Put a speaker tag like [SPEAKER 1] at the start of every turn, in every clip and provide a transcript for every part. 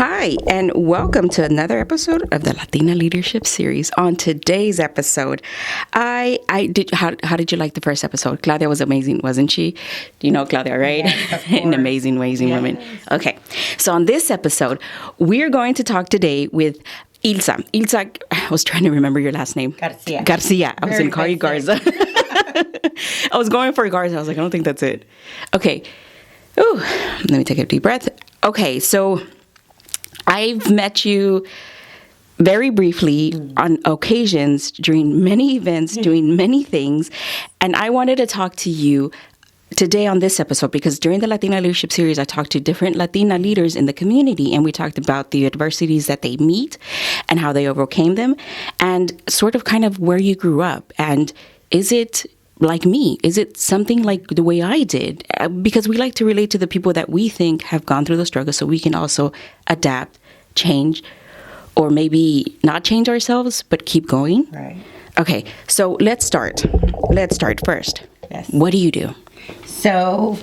[SPEAKER 1] Hi, and welcome to another episode of the Latina Leadership Series. On today's episode, I did. How did you like the first episode? Claudia was amazing, wasn't she? You know Claudia, right?
[SPEAKER 2] Yes,
[SPEAKER 1] An amazing woman. Okay, so on this episode, we're going to talk today with Ilsa. Ilsa, I was trying to remember your last name.
[SPEAKER 2] Garcia.
[SPEAKER 1] I was going to call you Garza. I was going for Garza. I was like, I don't think that's it. Okay. Ooh, let me take a deep breath. Okay, so I've met you very briefly on occasions during many events, doing many things, and I wanted to talk to you today on this episode because during the Latina Leadership Series, I talked to different Latina leaders in the community, and we talked about the adversities that they meet and how they overcame them, and sort of kind of where you grew up, and is it like me? Is it something like the way I did? Because we like to relate to the people that we think have gone through the struggle so we can also adapt, change, or maybe not change ourselves, but keep going.
[SPEAKER 2] Right.
[SPEAKER 1] Okay, so let's start. Let's start first.
[SPEAKER 2] Yes.
[SPEAKER 1] What do you do?
[SPEAKER 2] So,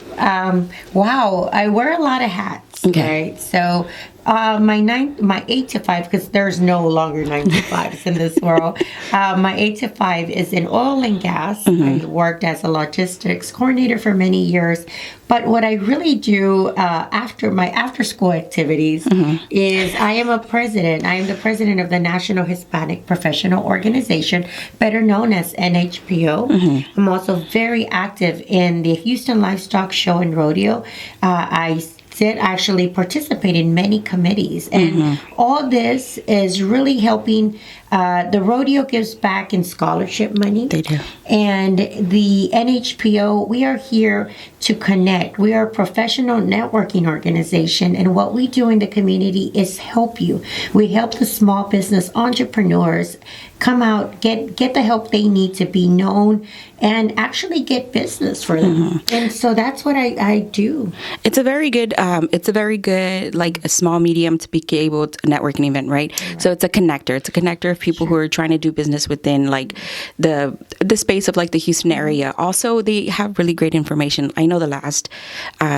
[SPEAKER 2] wow, I wear a lot of hats.
[SPEAKER 1] Okay.
[SPEAKER 2] Right. So, my 8 to 5, because there's no longer 9 to 5s in this world. My 8 to 5 is in oil and gas. I worked as a logistics coordinator for many years. But what I really do after my after-school activities is I am the president of the National Hispanic Professional Organization, better known as NHPO. I'm also very active in the Houston Livestock Show and Rodeo. I did actually participate in many committees, and all this is really helping. The rodeo gives back in scholarship money.
[SPEAKER 1] They do.
[SPEAKER 2] And the NHPO, we are here to connect. We are a professional networking organization, and what we do in the community is help you. We help the small business entrepreneurs come out, get the help they need to be known, and actually get business for them. And so that's what I do.
[SPEAKER 1] It's a very good, like a small medium to be able to networking event, right? So it's a connector. It's a connector of people who are trying to do business within like the space of like the Houston area. Also, they have really great information. I know the last,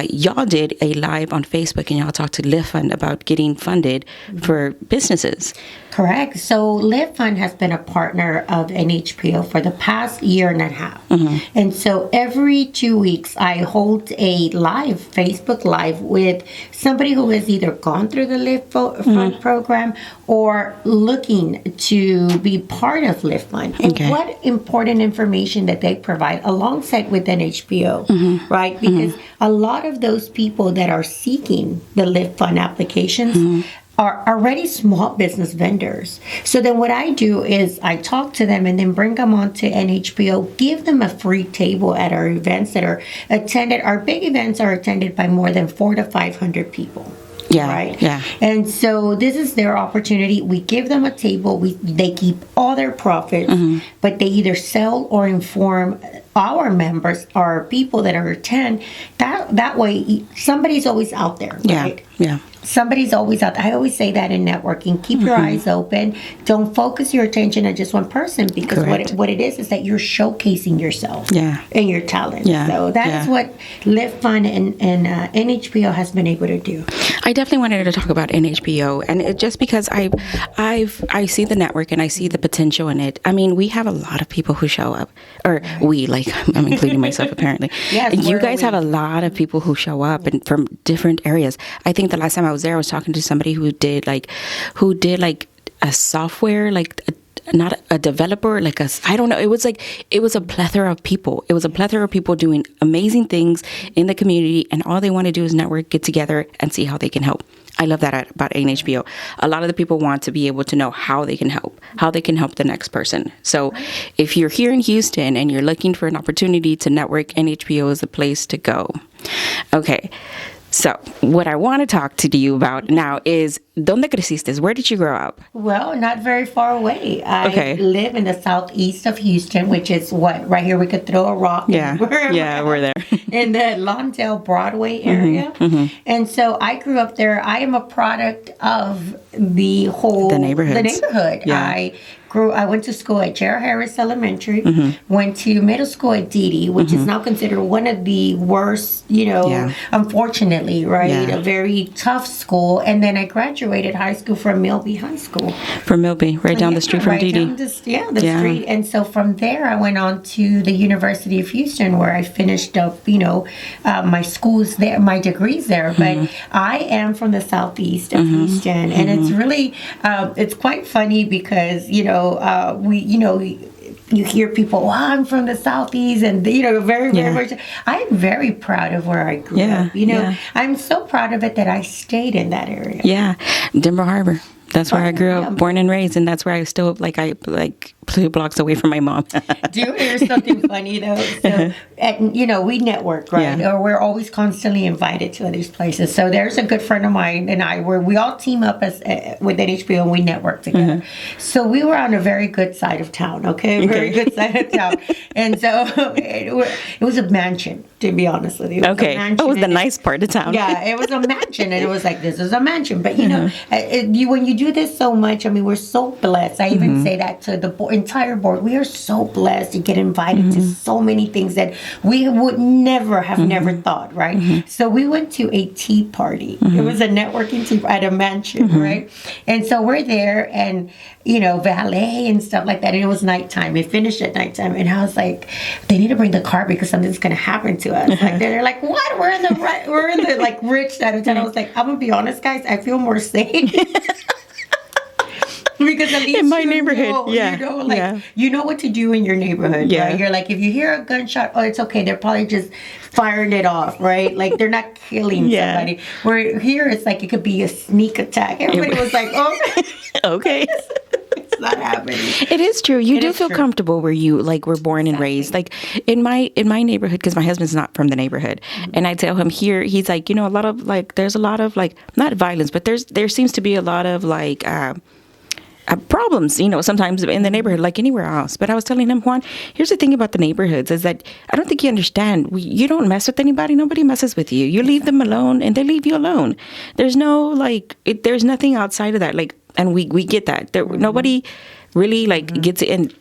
[SPEAKER 1] y'all did a live on Facebook and y'all talked to Live Fund about getting funded for businesses.
[SPEAKER 2] Correct. So Live Fund has been a partner of NHPO for the past year and a half. And so every 2 weeks, I hold a Facebook Live with somebody who has either gone through the Live Fund program or looking to be part of Live Fund. And what important information that they provide alongside with NHPO, right? Because a lot of those people that are seeking the Live Fund applications are already small business vendors. So then what I do is I talk to them and then bring them on to NHPO, give them a free table at our events that are attended. Our big events are attended by more than 400 to 500 people.
[SPEAKER 1] Yeah.
[SPEAKER 2] Right.
[SPEAKER 1] Yeah.
[SPEAKER 2] And so this is their opportunity. We give them a table. They keep all their profits, but they either sell or inform our members or people that are attend. That way, somebody's always out there. Right?
[SPEAKER 1] Yeah.
[SPEAKER 2] Somebody's always out there. I always say that in networking. Keep your eyes open. Don't focus your attention on just one person, because what it is that you're showcasing yourself and your talent. So that is what Live Fund and NHPO has been able to do.
[SPEAKER 1] I definitely wanted to talk about NHPO, and just because I see the network and I see the potential in it. I mean, we have a lot of people who show up, or we, like I'm including myself apparently.
[SPEAKER 2] Yes,
[SPEAKER 1] you guys have a lot of people who show up and from different areas. I think the last time I was there, I was talking to somebody who did like a software, like not a developer, like I don't know. It was a plethora of people. It was a plethora of people doing amazing things in the community, and all they want to do is network, get together, and see how they can help. I love that about NHPO. A lot of the people want to be able to know how they can help the next person. So if you're here in Houston and you're looking for an opportunity to network, NHPO is the place to go. Okay. So what I want to talk to you about now is, ¿dónde creciste? Where did you grow up?
[SPEAKER 2] Well, not very far away. I live in the southeast of Houston, which is right here we could throw a rock.
[SPEAKER 1] Yeah, we're there.
[SPEAKER 2] In the Lawndale Broadway area. And so I grew up there. I am a product of the neighborhood.
[SPEAKER 1] Yeah.
[SPEAKER 2] I I went to school at J.R. Harris Elementary, went to middle school at Dede, which is now considered one of the worst, unfortunately, right? A very tough school. And then I graduated high school from Milby High School.
[SPEAKER 1] From Milby, right down the street from Dede.
[SPEAKER 2] The street. And so from there, I went on to the University of Houston, where I finished up, my schools there, my degrees there. But I am from the southeast of Houston, and it's really, it's quite funny because, you hear people, I'm from the southeast, and very much. I am very proud of where I grew up. I'm so proud of it that I stayed in that area.
[SPEAKER 1] Yeah, Denver Harbor. That's where I grew up, born and raised, and that's where I still I 2 blocks away from my mom.
[SPEAKER 2] Do you hear something funny though? So, we network, right? Or we're always constantly invited to these places. So there's a good friend of mine and I, where we all team up with NHPO and we network together. So we were on a very good side of town, very good side of town, and so it was a mansion. To be honest with you,
[SPEAKER 1] it was the nice part of town.
[SPEAKER 2] Yeah, it was a mansion, and it was like, this is a mansion. But when you do this so much, I mean, we're so blessed. I even say that to the entire board. We are so blessed to get invited to so many things that we would never have never thought, right? So we went to a tea party. It was a networking tea at a mansion, right? And so we're there, and valet and stuff like that. And it was nighttime. It finished at nighttime, and I was like, they need to bring the car because something's going to happen to us. Like they're like, what? We're in the like rich side of town. I was like, I'm gonna be honest, guys. I feel more safe. Because at least
[SPEAKER 1] in my neighborhood,
[SPEAKER 2] you know what to do in your neighborhood, right? You're like, if you hear a gunshot, it's okay. They're probably just firing it off, right? Like they're not killing somebody. Where here, it's like it could be a sneak attack. Everybody was like, oh,
[SPEAKER 1] okay.
[SPEAKER 2] It's not happening.
[SPEAKER 1] It is true. You do feel comfortable where you were born and raised. Like in my neighborhood, because my husband's not from the neighborhood, and I tell him here, he's like, a lot of there's a lot of not violence, but there seems to be a lot of problems, sometimes in the neighborhood, like anywhere else. But I was telling him, Juan, here's the thing about the neighborhoods is that I don't think you understand. You don't mess with anybody. Nobody messes with you. You leave them alone and they leave you alone. There's no there's nothing outside of that. And we get that. Nobody really gets in.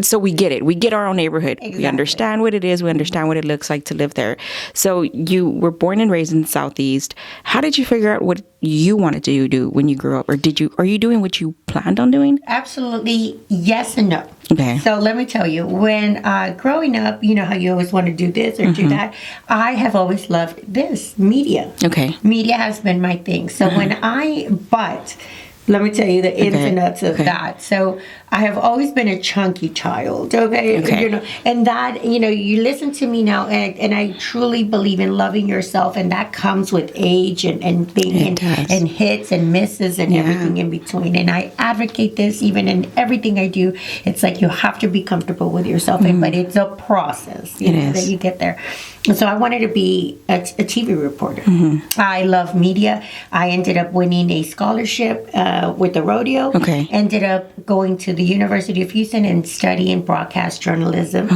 [SPEAKER 1] So we get it. We get our own neighborhood. Exactly. We understand what it is. We understand what it looks like to live there. So you were born and raised in the Southeast. How did you figure out what you wanted to do when you grew up? Or are you doing what you planned on doing?
[SPEAKER 2] Absolutely yes and no.
[SPEAKER 1] Okay.
[SPEAKER 2] So let me tell you, when growing up, you know how you always want to do this or do that. I have always loved this, media.
[SPEAKER 1] Okay.
[SPEAKER 2] Media has been my thing. So let me tell you the ins and outs of that. So I have always been a chunky child, and that, you listen to me now, and I truly believe in loving yourself, and that comes with age and things and hits and misses and everything in between. And I advocate this even in everything I do. It's like you have to be comfortable with yourself, but it's a process that you get there. And so I wanted to be a TV reporter. I love media. I ended up winning a scholarship with the rodeo. Ended up going to the University of Houston and studying broadcast journalism.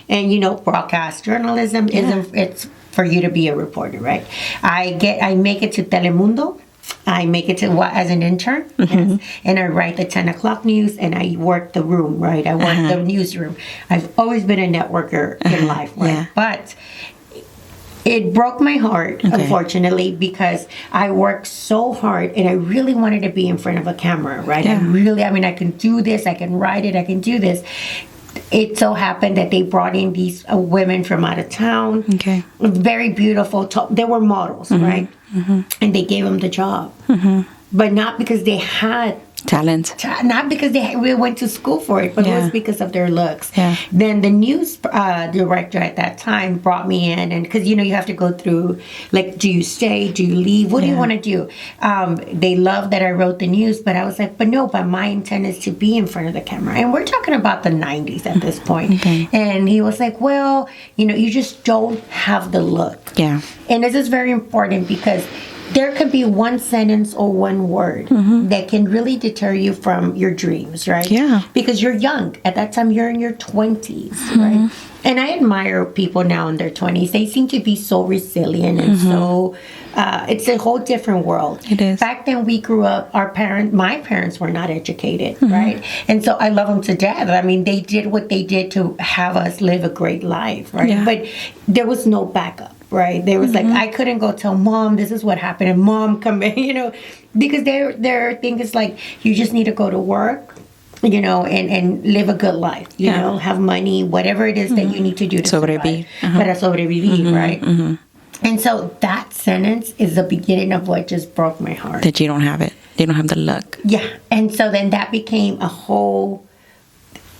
[SPEAKER 2] And broadcast journalism it's for you to be a reporter, right? I make it to Telemundo. I make it to as an intern, and I write the 10 o'clock news, and I work the room, right? I work the newsroom. I've always been a networker in life, right? But it broke my heart, unfortunately, because I worked so hard and I really wanted to be in front of a camera, right? I can do this, I can write it, I can do this. It so happened that they brought in these women from out of town. Very beautiful. They were models, right? And they gave them the job. But not because they had
[SPEAKER 1] talent.
[SPEAKER 2] Not because they went to school for it, but it was because of their looks. Then the news director at that time brought me in, and because you have to go through, do you stay? Do you leave? What do you want to do? They loved that I wrote the news, but I was like, but my intent is to be in front of the camera. And we're talking about the 90s at this point. And he was like, well, you just don't have the look. And this is very important because there could be one sentence or one word that can really deter you from your dreams, right? Because you're young. At that time, you're in your 20s, right? And I admire people now in their 20s. They seem to be so resilient and so, it's a whole different world.
[SPEAKER 1] It is.
[SPEAKER 2] Back then we grew up, my parents were not educated, right? And so I love them to death. I mean, they did what they did to have us live a great life, right?
[SPEAKER 1] Yeah.
[SPEAKER 2] But there was no backup. Right, there was like I couldn't go tell mom this is what happened, and mom come in, because their thing is like you just need to go to work, and live a good life, have money, whatever it is that you need to do to
[SPEAKER 1] Sobrevivir.
[SPEAKER 2] survive. Para sobrevivir, right? And so that sentence is the beginning of what just broke my heart.
[SPEAKER 1] That you don't have it. You don't have the luck.
[SPEAKER 2] Yeah, and so then that became a whole.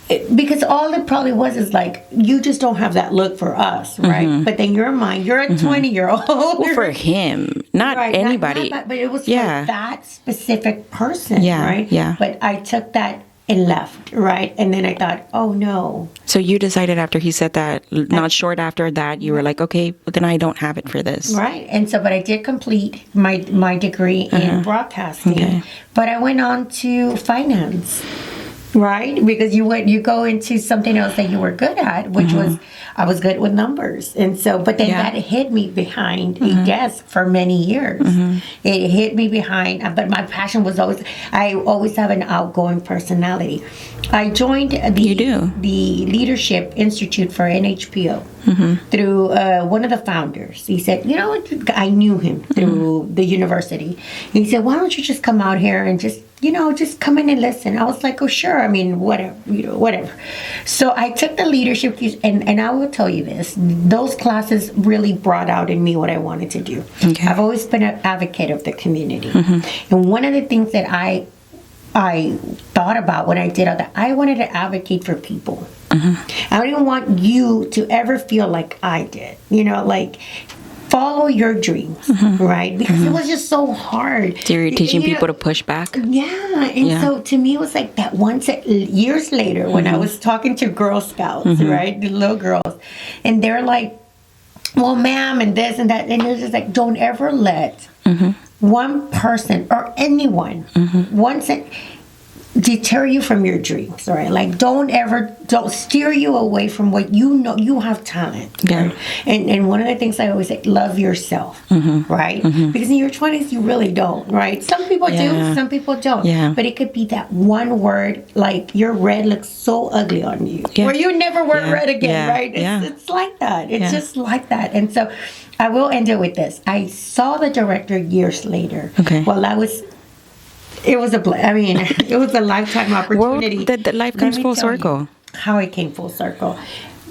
[SPEAKER 2] Because all it probably was is like, you just don't have that look for us, right? But then your mind, you're a 20-year-old.
[SPEAKER 1] Well, for him, not anybody.
[SPEAKER 2] But it was for that specific person, right?
[SPEAKER 1] Yeah.
[SPEAKER 2] But I took that and left, right? And then I thought, oh no.
[SPEAKER 1] So you decided after he said that, not short after that, you were like, okay, well, then I don't have it for this.
[SPEAKER 2] Right. And so, but I did complete my degree in broadcasting.
[SPEAKER 1] Okay.
[SPEAKER 2] But I went on to finance. Right, because you go into something else that you were good at, which was I was good with numbers, and so but then that hid me behind a desk for many years. It hid me behind, but my passion was I always have an outgoing personality. I joined the Leadership Institute for NHPO through one of the founders. He said, I knew him through the university. He said, why don't you just come out here and just come in and listen. I was like, oh, sure. I mean, whatever. So I took the leadership, and I will tell you this. Those classes really brought out in me what I wanted to do. Okay. I've always been an advocate of the community. And one of the things that I thought about when I did all that, I wanted to advocate for people. I didn't want you to ever feel like I did. Follow your dreams, right? Because it was just so hard.
[SPEAKER 1] So you're teaching people to push back?
[SPEAKER 2] Yeah. And so to me, it was like that years later when I was talking to Girl Scouts, right? The little girls. And they're like, well, ma'am, and this and that. And it's just like, don't ever let one person or anyone deter you from your dreams, right? Like don't steer you away from what you have talent.
[SPEAKER 1] Yeah.
[SPEAKER 2] Right? And one of the things I always say, love yourself, right? Because in your 20s you really don't, right? Some people do, some people don't. Yeah. But it could be that one word, like your red looks so ugly on you. Yeah. Where you never wear red again, right? It's like that. It's just like that. And so I will end it with this. I saw the director years later. Okay. It was a lifetime opportunity.
[SPEAKER 1] Well, the life comes full circle.
[SPEAKER 2] How it came full circle.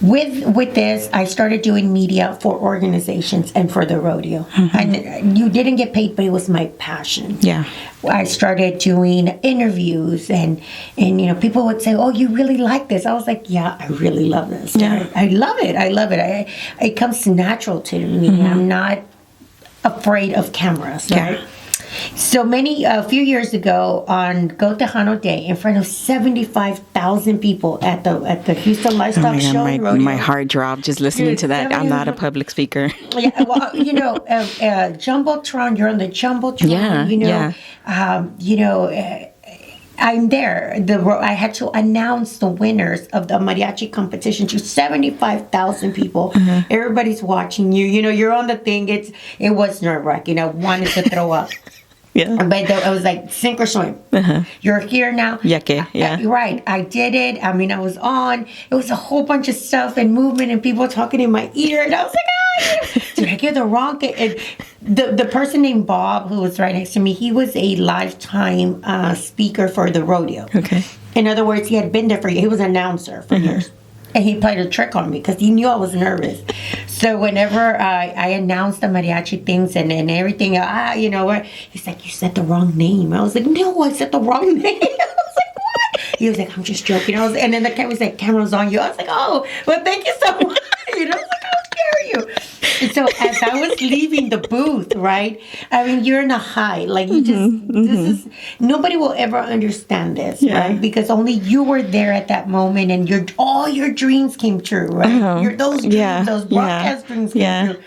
[SPEAKER 2] With this, I started doing media for organizations and for the rodeo. And you didn't get paid, but it was my passion. Yeah. I started doing interviews and people would say, oh, you really like this. I was like, yeah, I really love this. Yeah. I love it. It comes natural to me. I'm not afraid of cameras, right? Yeah. So a few years ago on Go Tejano Day, in front of 75,000 people at the Houston Livestock Show.
[SPEAKER 1] My heart dropped just listening to that. I'm not a public speaker.
[SPEAKER 2] Yeah, well, Jumbotron, you're on the Jumbotron. I'm there. I had to announce the winners of the mariachi competition to 75,000 people. Everybody's watching you. You're on the thing. It was nerve-wracking. I wanted to throw up. Yeah. But I was like, sink or swim. You're here now. Yeah. Right. I did it. I mean, I was on. It was a whole bunch of stuff and movement and people talking in my ear. And I was like, did I get the wrong thing? And the person named Bob, who was right next to me, he was a lifetime speaker for the rodeo. Okay. In other words, he had been there he was an announcer for years. And he played a trick on me because he knew I was nervous. So whenever I announced the mariachi things and everything, he's like, you said the wrong name. I was like, no, I said the wrong name. I was like, what? He was like, I'm just joking. And then the camera was like, camera's on you. I was like, oh, well, thank you so much. I was like, how dare you? And so as I was leaving the booth, right? I mean, you're in a high. Like, you just, nobody will ever understand this, right? Because only you were there at that moment and all your dreams came true, right? Those dreams, those broadcast dreams came true.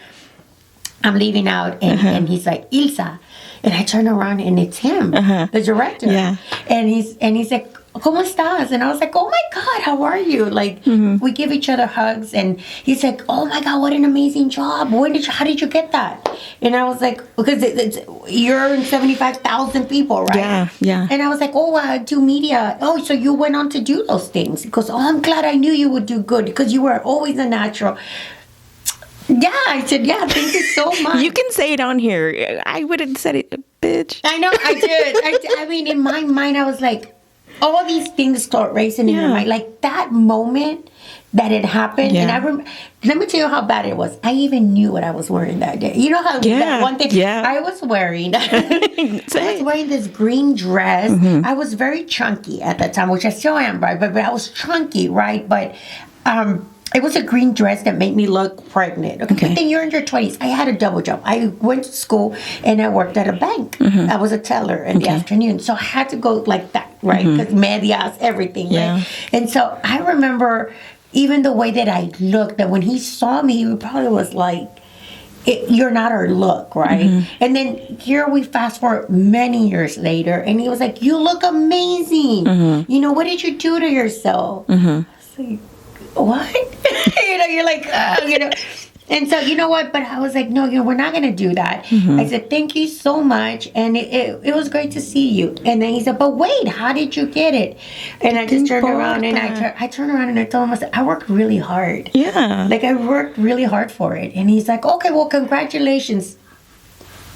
[SPEAKER 2] I'm leaving out and he's like, Ilsa. And I turn around and it's him, the director. Yeah. And he's like, ¿Cómo estás? And I was like, oh my God, how are you? Like, we give each other hugs. And he's like, oh my God, what an amazing job. How did you get that? And I was like, because you're in 75,000 people, right?
[SPEAKER 1] Yeah, yeah.
[SPEAKER 2] And I was like, oh, I do media. Oh, so you went on to do those things. He goes, oh, I'm glad I knew you would do good because you were always a natural. Yeah, I said, yeah, thank you so much.
[SPEAKER 1] You can say it on here. I wouldn't said it, bitch.
[SPEAKER 2] I know, I did. I mean, in my mind, I was like, all these things start racing in your mind. Like that moment that it happened.
[SPEAKER 1] Yeah.
[SPEAKER 2] And let me tell you how bad it was. I even knew what I was wearing that day. You know how that one thing I was wearing? I was wearing this green dress. I was very chunky at that time, which I still am, right? But I was chunky, right? But it was a green dress that made me look pregnant. Okay. But then you're in your 20s. I had a double job. I went to school and I worked at a bank. I was a teller in the afternoon. So I had to go like that, right? Because medias, everything, right? And so I remember even the way that I looked, that when he saw me, he probably was like, you're not our look, right? And then here we fast forward many years later, and he was like, you look amazing. You know, what did you do to yourself? I was like, what? You know, you're like, you know. And so, you know what? But I was like, no, we're not going to do that. I said, thank you so much. And it was great to see you. And then he said, but wait, how did you get it? And I just turned around and I turned around and I told him, I said, I worked really hard.
[SPEAKER 1] Yeah.
[SPEAKER 2] Like I worked really hard for it. And he's like, okay, well, congratulations.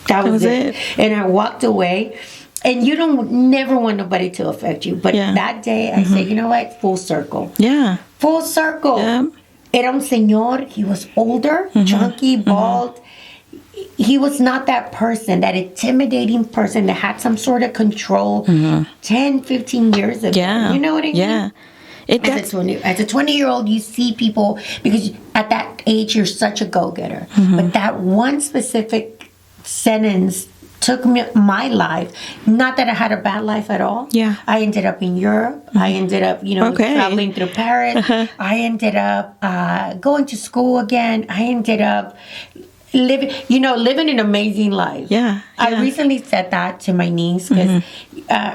[SPEAKER 2] That was it. And I walked away. And you never want nobody to affect you. But that day I said, you know what? Full circle.
[SPEAKER 1] Yeah.
[SPEAKER 2] Full circle.
[SPEAKER 1] Yeah.
[SPEAKER 2] Era un señor. He was older, chunky, bald. He was not that person, that intimidating person that had some sort of control 10, 15 years ago.
[SPEAKER 1] Yeah.
[SPEAKER 2] You know what I mean?
[SPEAKER 1] Yeah.
[SPEAKER 2] As a 20-year-old, you see people, because at that age, you're such a go-getter. But that one specific sentence took my life. Not that I had a bad life at all.
[SPEAKER 1] Yeah.
[SPEAKER 2] I ended up in Europe. I ended up, traveling through Paris. I ended up going to school again. I ended up living an amazing life.
[SPEAKER 1] Yeah.
[SPEAKER 2] I recently said that to my niece because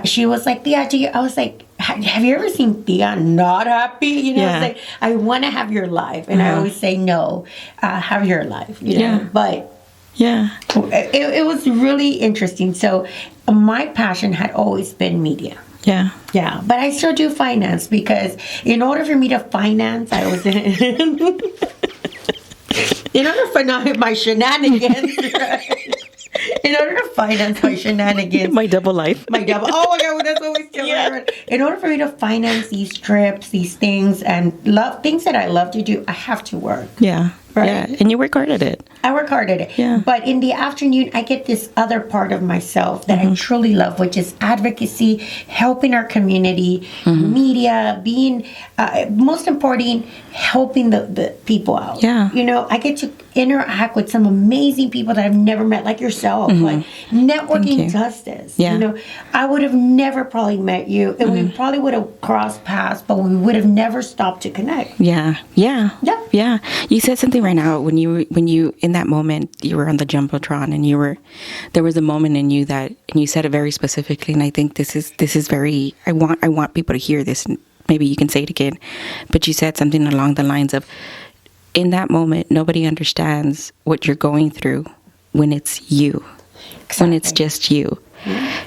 [SPEAKER 2] she was like, Tia, I was like, have you ever seen Tia not happy? You know, it's like, I want to have your life. And I always say, no, have your life, you know, but it was really interesting. So my passion had always been media.
[SPEAKER 1] Yeah.
[SPEAKER 2] Yeah. But I still do finance because in order for me to finance, I was in order for not my shenanigans, in order to finance my shenanigans.
[SPEAKER 1] My double life.
[SPEAKER 2] Oh my God, that's always killing me. In order for me to finance these trips, these things, and things that I love to do, I have to work.
[SPEAKER 1] Yeah.
[SPEAKER 2] Right?
[SPEAKER 1] Yeah. And you work hard at it.
[SPEAKER 2] I work hard at it.
[SPEAKER 1] Yeah.
[SPEAKER 2] But in the afternoon, I get this other part of myself that I truly love, which is advocacy, helping our community, media, being, most important, helping the people out.
[SPEAKER 1] Yeah.
[SPEAKER 2] You know, I get to interact with some amazing people that I've never met, like yourself. Like, networking does this.
[SPEAKER 1] Yeah.
[SPEAKER 2] You know, I would have never probably met you, and we probably would have crossed paths, but we would have never stopped to connect.
[SPEAKER 1] Yeah. Yeah.
[SPEAKER 2] Yeah.
[SPEAKER 1] Yeah. You said something right now when you in that moment you were on the jumbotron and there was a moment in you that, and you said it very specifically, and I think this is very, I want people to hear this, and maybe you can say it again, but you said something along the lines of, in that moment nobody understands what you're going through when it's you. When it's just you.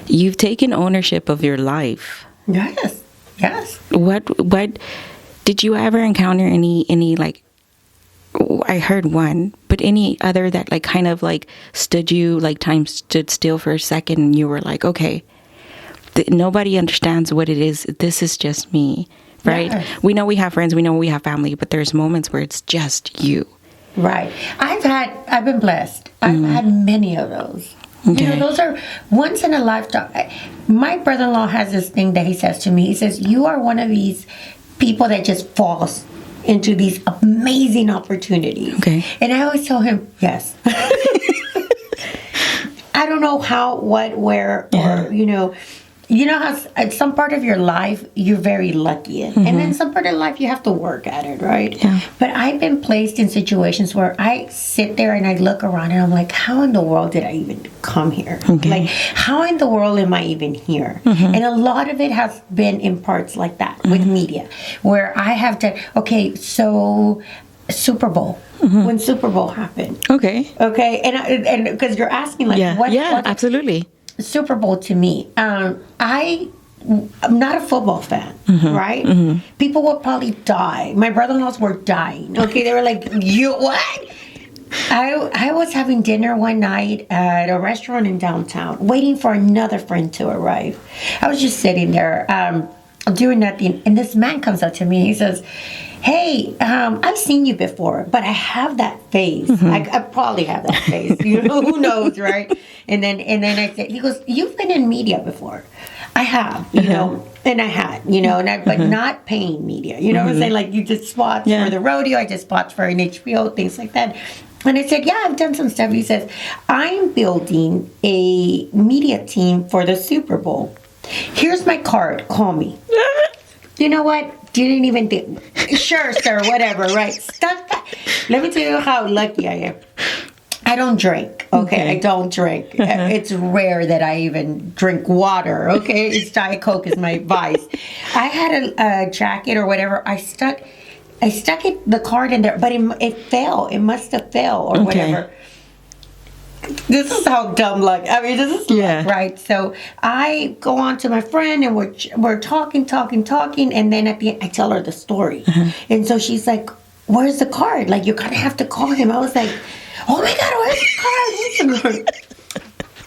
[SPEAKER 1] You've taken ownership of your life.
[SPEAKER 2] Yes.
[SPEAKER 1] What did you ever encounter any like, I heard one, but any other that like kind of like time stood still for a second and you were like, okay, nobody understands what it is. This is just me, right? Yes. We know we have friends, we know we have family, but there's moments where it's just you.
[SPEAKER 2] Right. I've been blessed. I've had many of those. Okay. You know, those are once in a lifetime. My brother-in-law has this thing that he says to me. He says, you are one of these people that just falls into these amazing opportunities. Okay. And I always tell him, yes. I don't know how, what, where, or, you know, you know how at some part of your life you're very lucky in, and then some part of life you have to work at it, right?
[SPEAKER 1] Yeah.
[SPEAKER 2] But I've been placed in situations where I sit there and I look around and I'm like, how in the world did I even come here? Like, how in the world am I even here? And a lot of it has been in parts like that with media, where I have to, okay, so Super Bowl. When Super Bowl happened.
[SPEAKER 1] Okay.
[SPEAKER 2] And because you're asking, like, what
[SPEAKER 1] absolutely.
[SPEAKER 2] Super Bowl to me, I'm not a football fan, right? People would probably die. My brother-in-laws were dying. Okay, they were like, "You what?" I was having dinner one night at a restaurant in downtown, waiting for another friend to arrive. I was just sitting there, doing nothing, and this man comes up to me. He says, "Hey, I've seen you before, but I have that face. I probably have that face. You know, who knows, right?" And then I said, he goes, "You've been in media before." I have, you know, and I had, you know, but not paying media. You know what I'm saying? Like, you did spots for the rodeo, I did spots for NHPO, things like that. And I said, yeah, I've done some stuff. He says, I'm building a media team for the Super Bowl. Here's my card. Call me. You know what? Didn't even think. Sure, sir, whatever, right? Let me tell you how lucky I am. I don't drink, okay? I don't drink. It's rare that I even drink water, okay? It's Diet Coke is my vice. I had a jacket or whatever. I stuck the card in there, but it fell. It must have fell or whatever. This is how dumb luck. I mean, this is luck, right? So I go on to my friend and we're talking, and then at the end I tell her the story, and so she's like, "Where's the card? Like, you're gonna have to call him." I was like, "Oh my God, where's the card?"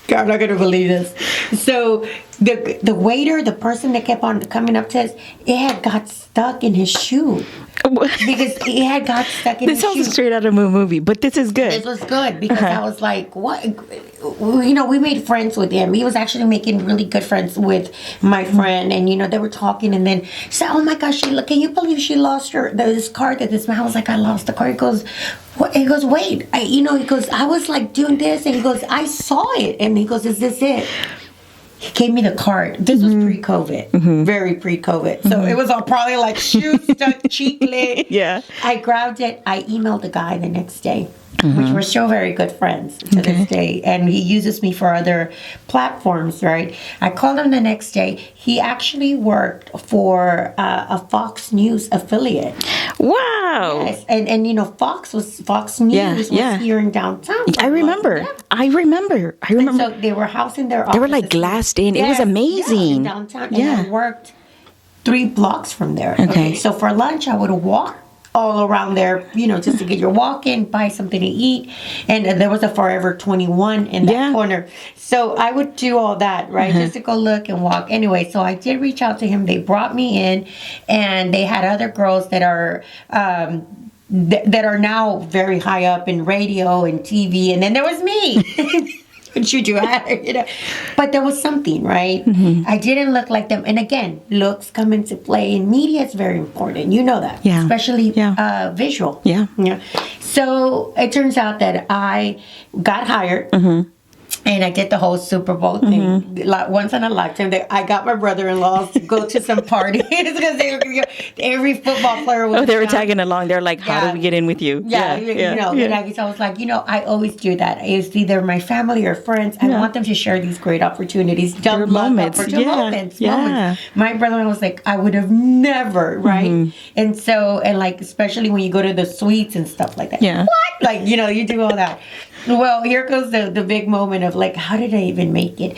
[SPEAKER 2] God, I'm not gonna believe this. So the waiter, the person that kept on coming up to us, it had got stuck in his shoe. Because it had got stuck in his shoe.
[SPEAKER 1] This sounds straight out of a movie, but this is good.
[SPEAKER 2] This was good because I was like, what? You know, we made friends with him. He was actually making really good friends with my friend. And, you know, they were talking. And then she said, oh my gosh, can you believe she lost this card that this man? I was like, I lost the card. He goes, what? He goes, wait. He goes, I was like doing this. And he goes, I saw it. And he goes, is this it? He gave me the card. This was pre-COVID, very pre-COVID. So it was all probably like shoe stuck, cheek lit.
[SPEAKER 1] Yeah.
[SPEAKER 2] I grabbed it. I emailed the guy the next day, which we're still very good friends to this day. And he uses me for other platforms, right? I called him the next day. He actually worked for a Fox News affiliate.
[SPEAKER 1] Wow.
[SPEAKER 2] Yes. And you know, Fox News was here in downtown.
[SPEAKER 1] I remember. I remember.
[SPEAKER 2] And so they were housing their offices.
[SPEAKER 1] They were like glassed in. It was amazing.
[SPEAKER 2] Yeah, in downtown. And I worked 3 blocks from there.
[SPEAKER 1] Okay.
[SPEAKER 2] So for lunch, I would walk all around there, you know, just to get your walk in, buy something to eat. And there was a Forever 21 in that corner. So I would do all that, right? Just to go look and walk. Anyway, so I did reach out to him. They brought me in, and they had other girls that are that are now very high up in radio and TV. And then there was me. What you do, you know? But there was something, right? I didn't look like them. And again, looks come into play. In media, it's very important. You know that.
[SPEAKER 1] Yeah.
[SPEAKER 2] Especially visual.
[SPEAKER 1] Yeah.
[SPEAKER 2] So it turns out that I got hired. And I did the whole Super Bowl thing. Once in a lifetime, I got my brother-in-law to go to some parties because every football player was.
[SPEAKER 1] Oh, they were tagging along. They're like, "How do we get in with you?"
[SPEAKER 2] You know. So I was like, you know, I always do that. It's either my family or friends. I want them to share these great opportunities, dumb
[SPEAKER 1] moments.
[SPEAKER 2] Moments. My brother-in-law was like, I would have never, right? And so, and like, especially when you go to the suites and stuff like that.
[SPEAKER 1] Yeah.
[SPEAKER 2] What? Like, you know, you do all that. Well, here goes the big moment of like, how did I even make it?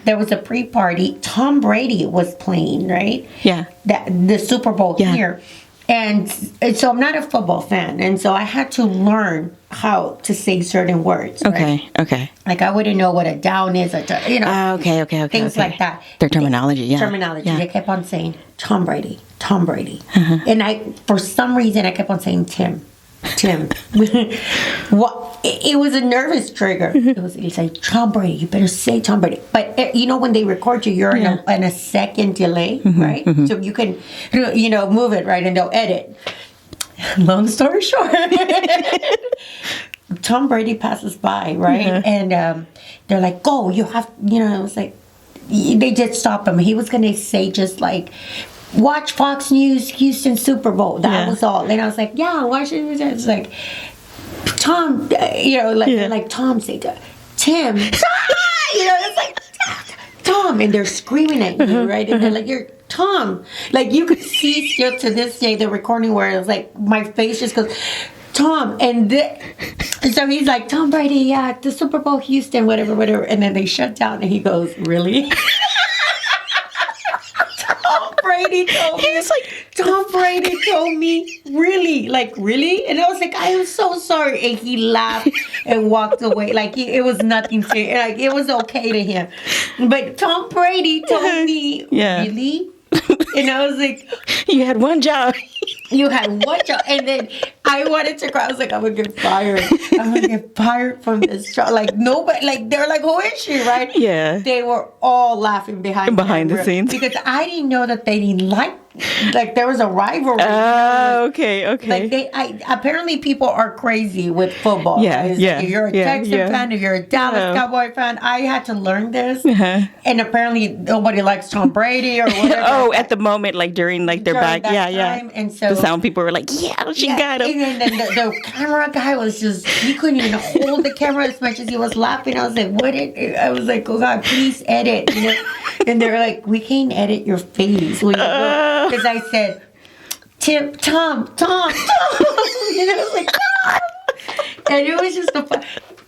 [SPEAKER 2] There was a pre-party. Tom Brady was playing, right?
[SPEAKER 1] Yeah.
[SPEAKER 2] The Super Bowl here. And so I'm not a football fan. And so I had to learn how to say certain words.
[SPEAKER 1] Okay,
[SPEAKER 2] right?
[SPEAKER 1] okay.
[SPEAKER 2] Like I wouldn't know what a down is, you know.
[SPEAKER 1] Okay.
[SPEAKER 2] Things like that.
[SPEAKER 1] Their terminology,
[SPEAKER 2] Terminology. They kept on saying, Tom Brady. And for some reason, I kept on saying Tim. What? It was a nervous trigger. It was like, Tom Brady, you better say Tom Brady. But you know, when they record you, you're in a second delay, right? So you can, you know, move it, right? And they'll edit. Long story short, Tom Brady passes by, right? And they're like, go, you have, you know, I was like, they did stop him. He was going to say just like, watch Fox News Houston Super Bowl. That was all. And I was like, yeah, watch it. It's like, Tom, like Tom say, Tim, it's like, Tom, and they're screaming at you, right? And they're like, you're Tom. Like, you could see still to this day the recording where it was like, my face just goes, Tom. And so he's like, Tom Brady, yeah, the Super Bowl Houston, whatever. And then they shut down and he goes, really? Tom Brady told me, really? Like, really? And I was like, I am so sorry. And he laughed and walked away. Like, it was nothing to, like, it was okay to him. But Tom Brady told me, really? And I was like,
[SPEAKER 1] you had one job.
[SPEAKER 2] You had one job. And then I wanted to cry. I was like, I'm going to get fired. I'm going to get fired from this job. Like, nobody, like, they're like, who is she, right?
[SPEAKER 1] Yeah.
[SPEAKER 2] They were all laughing behind
[SPEAKER 1] the scenes.
[SPEAKER 2] Because I didn't know that they didn't like, there was a rivalry.
[SPEAKER 1] Okay.
[SPEAKER 2] Like, apparently people are crazy with football.
[SPEAKER 1] Yeah.
[SPEAKER 2] If you're a Texan fan, if you're a Dallas Cowboy fan, I had to learn this. And apparently nobody likes Tom Brady or whatever.
[SPEAKER 1] At the moment, like during like their back.
[SPEAKER 2] Time. And so
[SPEAKER 1] the sound people were like, she got him.
[SPEAKER 2] And then the camera guy was just, he couldn't even hold the camera as much as he was laughing. I was like, I was like, oh God, please edit. And they're like, we can't edit your face. Because I said, Tom. And I was like, Tom. And it was just a fun.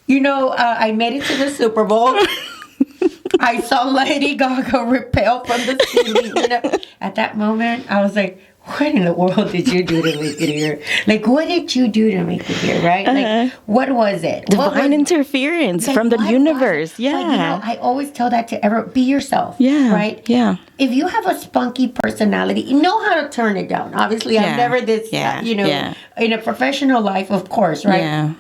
[SPEAKER 2] I made it to the Super Bowl. I saw Lady Gaga repel from the ceiling. At that moment, I was like, what in the world did you do to make it here? Like, what did you do to make it here, right? Like, what was it?
[SPEAKER 1] Divine interference from the universe.
[SPEAKER 2] But, I always tell that to be yourself.
[SPEAKER 1] Yeah.
[SPEAKER 2] Right?
[SPEAKER 1] Yeah.
[SPEAKER 2] If you have a spunky personality, you know how to turn it down. Obviously, I'm never this, in a professional life, of course, right? Yeah.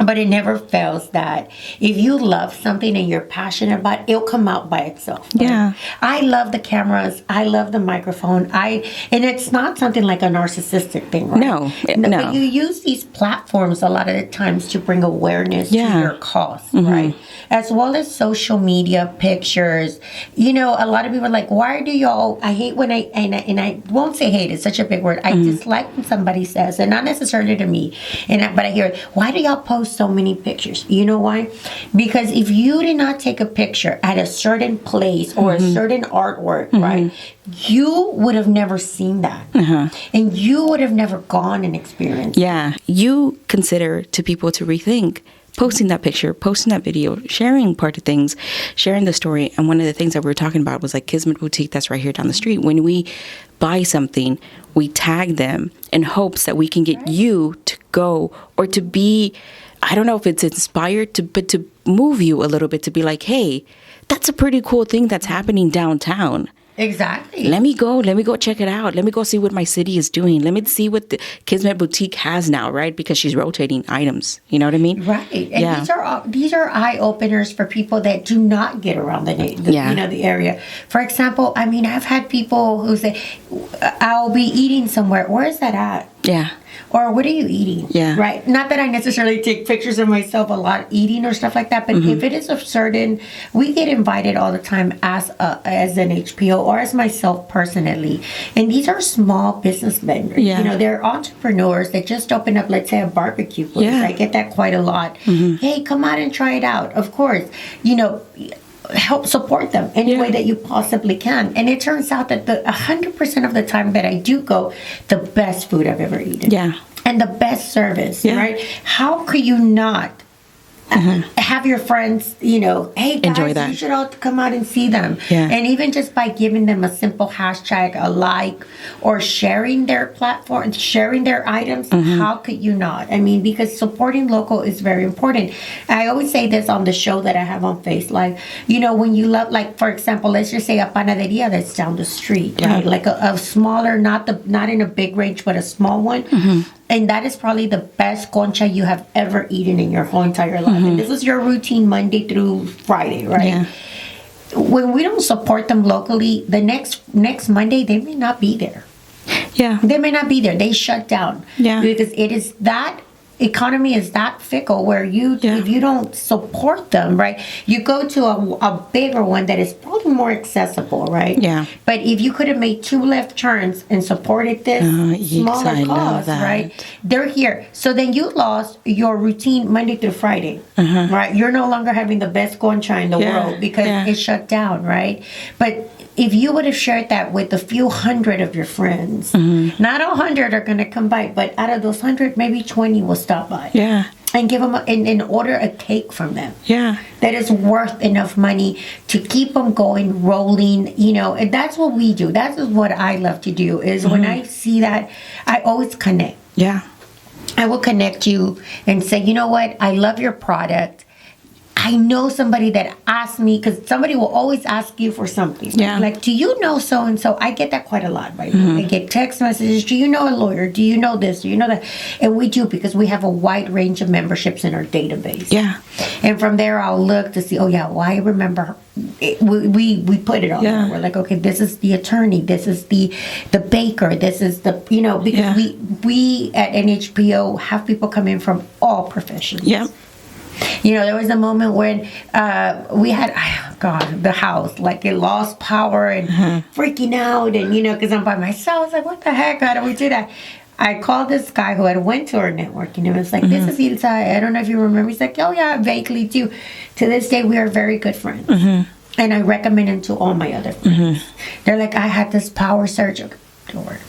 [SPEAKER 2] But it never fails that if you love something and you're passionate about it, it'll come out by itself. Right? Yeah. I love the cameras. I love the microphone. And it's not something like a narcissistic thing, right?
[SPEAKER 1] No.
[SPEAKER 2] But you use these platforms a lot of the times to bring awareness to your cause, right? As well as social media, pictures. A lot of people are like, why do y'all, I hate when and I won't say hate, it's such a big word. I dislike when somebody says, and not necessarily to me, but I hear it, why do y'all post so many pictures? You know why? Because if you did not take a picture at a certain place or a certain artwork, right, you would have never seen that. And you would have never gone and experienced it.
[SPEAKER 1] Yeah. You consider to people to rethink posting that picture, posting that video, sharing part of things, sharing the story. And one of the things that we were talking about was like Kismet Boutique that's right here down the street. When we buy something, we tag them in hopes that we can get you to go or to be, I don't know if it's inspired but to move you a little bit, to be like, hey, that's a pretty cool thing that's happening downtown.
[SPEAKER 2] Exactly.
[SPEAKER 1] Let me go check it out. Let me go see what my city is doing. Let me see what the Kismet Boutique has now, right? Because she's rotating items. You know what I mean?
[SPEAKER 2] Right. And these are eye openers for people that do not get around the area. For example, I've had people who say, I'll be eating somewhere. Where is that at? Yeah. Or what are you eating? Yeah. Right. Not that I necessarily take pictures of myself a lot eating or stuff like that, but if it is we get invited all the time as an NHPO or as myself personally. And these are small business vendors. Yeah. They're entrepreneurs that just open up, let's say, a barbecue place. Yeah. I get that quite a lot. Hey, come out and try it out. Of course, help support them any way that you possibly can. And it turns out that 100% of the time that I do go, the best food I've ever eaten. Yeah. And the best service, right? How could you not have your friends, hey guys, enjoy that. You should all come out and see them. Yeah. And even just by giving them a simple hashtag, a like, or sharing their platform, sharing their items, how could you not? Because supporting local is very important. I always say this on the show that I have on Face Live. When you love, like, for example, let's just say a panaderia that's down the street, right? Like a smaller, not in a big range, but a small one. And that is probably the best concha you have ever eaten in your whole entire life. And this is your routine Monday through Friday, right? Yeah. When we don't support them locally, the next Monday, they may not be there. Yeah. They may not be there. They shut down. Yeah. Because it is that economy is that fickle where if you don't support them, right, you go to a bigger one that is probably more accessible, right?
[SPEAKER 1] Yeah.
[SPEAKER 2] But if you could have made 2 left turns and supported this smaller cause, right, they're here. So then you lost your routine Monday through Friday, right? You're no longer having the best concha in the world because it shut down, right? But if you would have shared that with a few hundred of your friends, not 100 are going to come by, but out of those 100, maybe 20 will stop by.
[SPEAKER 1] Yeah.
[SPEAKER 2] And give them and order a cake from them.
[SPEAKER 1] Yeah.
[SPEAKER 2] That is worth enough money to keep them going, rolling, you know. And that's what we do. That's what I love to do is when I see that, I always connect.
[SPEAKER 1] Yeah.
[SPEAKER 2] I will connect you and say, you know what? I love your product. I know somebody that asked me, because somebody will always ask you for something.
[SPEAKER 1] Yeah.
[SPEAKER 2] Like, do you know so-and-so? I get that quite a lot, right? I get text messages. Do you know a lawyer? Do you know this? Do you know that? And we do, because we have a wide range of memberships in our database.
[SPEAKER 1] Yeah.
[SPEAKER 2] And from there, I'll look to see, well, I remember it. We put it on there. We're like, okay, this is the attorney. This is the baker. This is the, because we at NHPO have people come in from all professions.
[SPEAKER 1] Yeah.
[SPEAKER 2] There was a moment when we had, the house, like it lost power and freaking out. And, because I'm by myself, I was like, what the heck? How do we do that? I called this guy who had went to our networking. It was like, this is Ilsa. I don't know if you remember. He's like, oh, yeah, vaguely too. To this day, we are very good friends. And I recommend him to all my other friends. They're like, I had this power surge. Don't worry.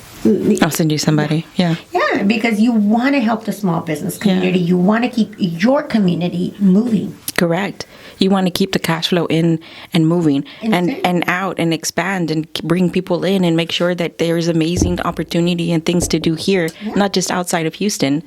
[SPEAKER 1] I'll send you somebody. Yeah.
[SPEAKER 2] Yeah, because you want to help the small business community. You want to keep your community moving.
[SPEAKER 1] Correct. You want to keep the cash flow in and moving and out and expand and bring people in and make sure that there's amazing opportunity and things to do here, not just outside of Houston.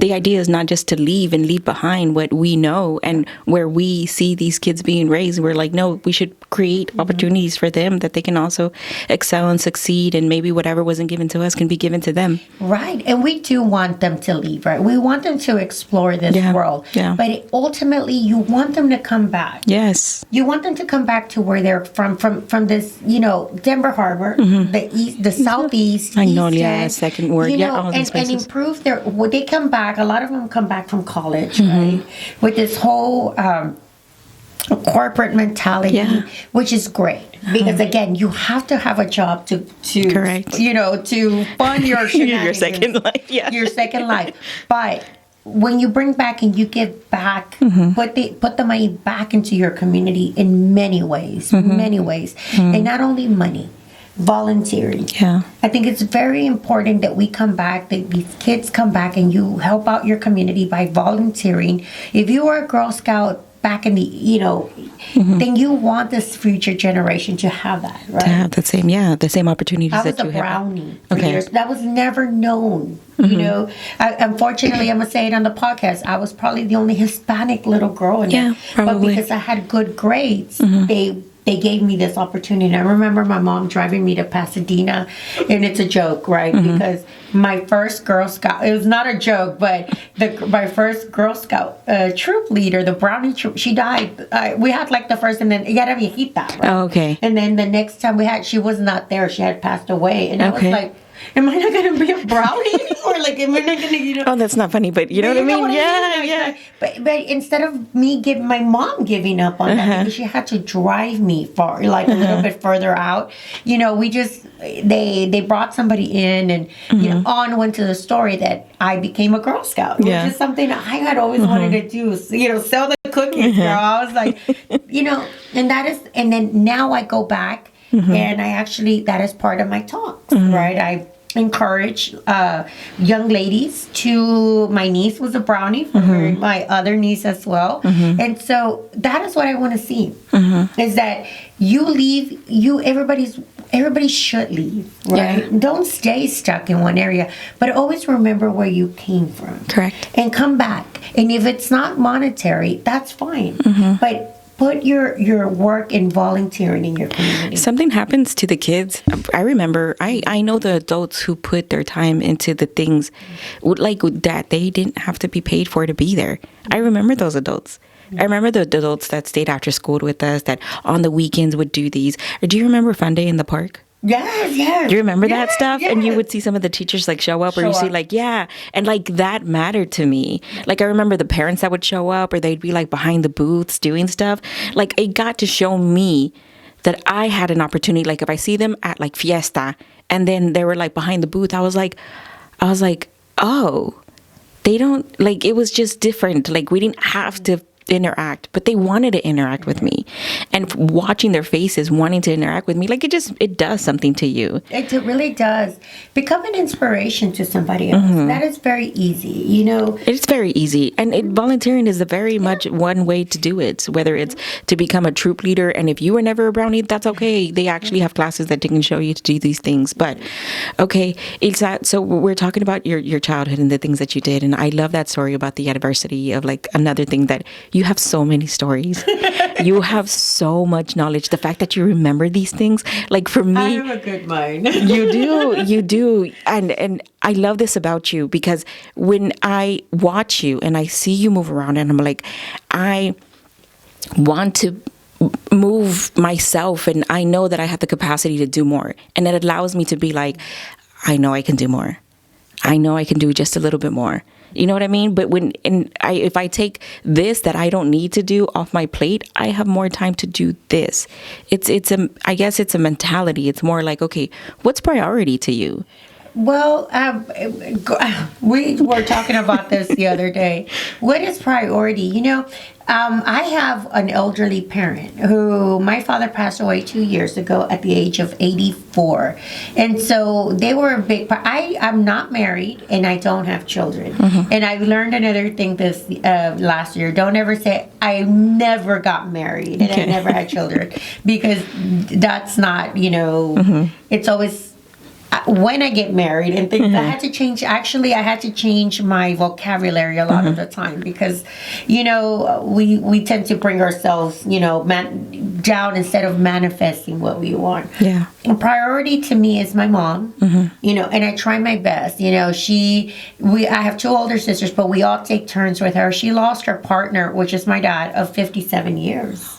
[SPEAKER 1] The idea is not just to leave and leave behind what we know and where we see these kids being raised. We're like, no, we should create opportunities for them that they can also excel and succeed, and maybe whatever wasn't given to us can be given to them.
[SPEAKER 2] Right. And we do want them to leave, right? We want them to explore this world. Yeah. But ultimately, you want them to come back.
[SPEAKER 1] Yes.
[SPEAKER 2] You want them to come back to where they're from this, Denver Harbor, the east, the southeast.
[SPEAKER 1] Magnolia, Second Ward, all these places.
[SPEAKER 2] And improve when they come back, a lot of them come back from college, right? With this whole corporate mentality, which is great. Because again, you have to have a job to
[SPEAKER 1] correct,
[SPEAKER 2] to fund your
[SPEAKER 1] your second life,
[SPEAKER 2] your second life. But when you bring back and you give back, put the money back into your community in many ways, and not only money, volunteering.
[SPEAKER 1] Yeah,
[SPEAKER 2] I think it's very important that we come back, that these kids come back, and you help out your community by volunteering. If you were a Girl Scout back in the, then you want this future generation to have that, right?
[SPEAKER 1] To have the same opportunities that you have.
[SPEAKER 2] I was a brownie for years. That was never known, unfortunately, I'm going to say it on the podcast, I was probably the only Hispanic little girl in there. But because I had good grades, they gave me this opportunity. I remember my mom driving me to Pasadena, and it's a joke, right? Because my first Girl Scout, it was not a joke, but my first Girl Scout troop leader, the brownie troop, she died. We had like the first, and then era viejita, right?
[SPEAKER 1] Oh, okay.
[SPEAKER 2] And then the next time she was not there. She had passed away. And I was like, am I not going to be a brownie anymore? Like, am I not going to,
[SPEAKER 1] Oh, that's not funny, but you know what I mean? Yeah.
[SPEAKER 2] But instead of my mom giving up on that, because she had to drive me far, like a little bit further out, we just, they brought somebody in, and, on went to the story that I became a Girl Scout, which is something I had always wanted to do, sell the cookies, girl. I was like, and then now I go back, and I actually, that is part of my talks, right? I encourage young ladies my niece was a brownie for her, my other niece as well. And so that is what I want to see, is that you leave, everybody should leave, right? Yeah. Don't stay stuck in one area, but always remember where you came from.
[SPEAKER 1] Correct.
[SPEAKER 2] And come back. And if it's not monetary, that's fine. But put your work in volunteering in your community.
[SPEAKER 1] Something happens to the kids. I remember, I know the adults who put their time into the things like that they didn't have to be paid for to be there. I remember those adults. I remember the adults that stayed after school with us, that on the weekends would do these. Or do you remember Fun Day in the Park?
[SPEAKER 2] Yes.
[SPEAKER 1] Do you remember that stuff?
[SPEAKER 2] Yes.
[SPEAKER 1] And you would see some of the teachers like show up, or you see like, and like that mattered to me. Like I remember the parents that would show up, or they'd be like behind the booths doing stuff. Like it got to show me that I had an opportunity. Like if I see them at like fiesta, and then they were like behind the booth, I was like, oh, they don't, like, it was just different. Like we didn't have to interact, but they wanted to interact with me, and watching their faces wanting to interact with me, like it does something to you.
[SPEAKER 2] It really does. Become an inspiration to somebody else. That is very easy,
[SPEAKER 1] It's very easy, and volunteering is a very much one way to do it, whether it's to become a troop leader, and if you were never a brownie, that's okay. They actually have classes that they can show you to do these things. But okay, Ilsa, so we're talking about your childhood and the things that you did, and I love that story about the adversity of like another thing that you have so many stories. You have so much knowledge. The fact that you remember these things, like for me,
[SPEAKER 2] I have a good mind.
[SPEAKER 1] you do. And I love this about you, because when I watch you and I see you move around, and I'm like, I want to move myself, and I know that I have the capacity to do more. And it allows me to be like, I know I can do more. I know I can do just a little bit more. You know what I mean? But if I take this that I don't need to do off my plate, I have more time to do this. I guess it's a mentality. It's more like, okay, what's priority to you?
[SPEAKER 2] Well, we were talking about this the other day. What is priority? I have an elderly parent who my father passed away 2 years ago at the age of 84. And so they were a big part. I'm not married and I don't have children. And I learned another thing this last year. Don't ever say, I never got married and I never had children, because that's not, it's always, when I get married and things, I had to change. Actually, I had to change my vocabulary a lot of the time, because, we tend to bring ourselves, down instead of manifesting what we want.
[SPEAKER 1] Yeah.
[SPEAKER 2] A priority to me is my mom, and I try my best. I have two older sisters, but we all take turns with her. She lost her partner, which is my dad, of 57 years.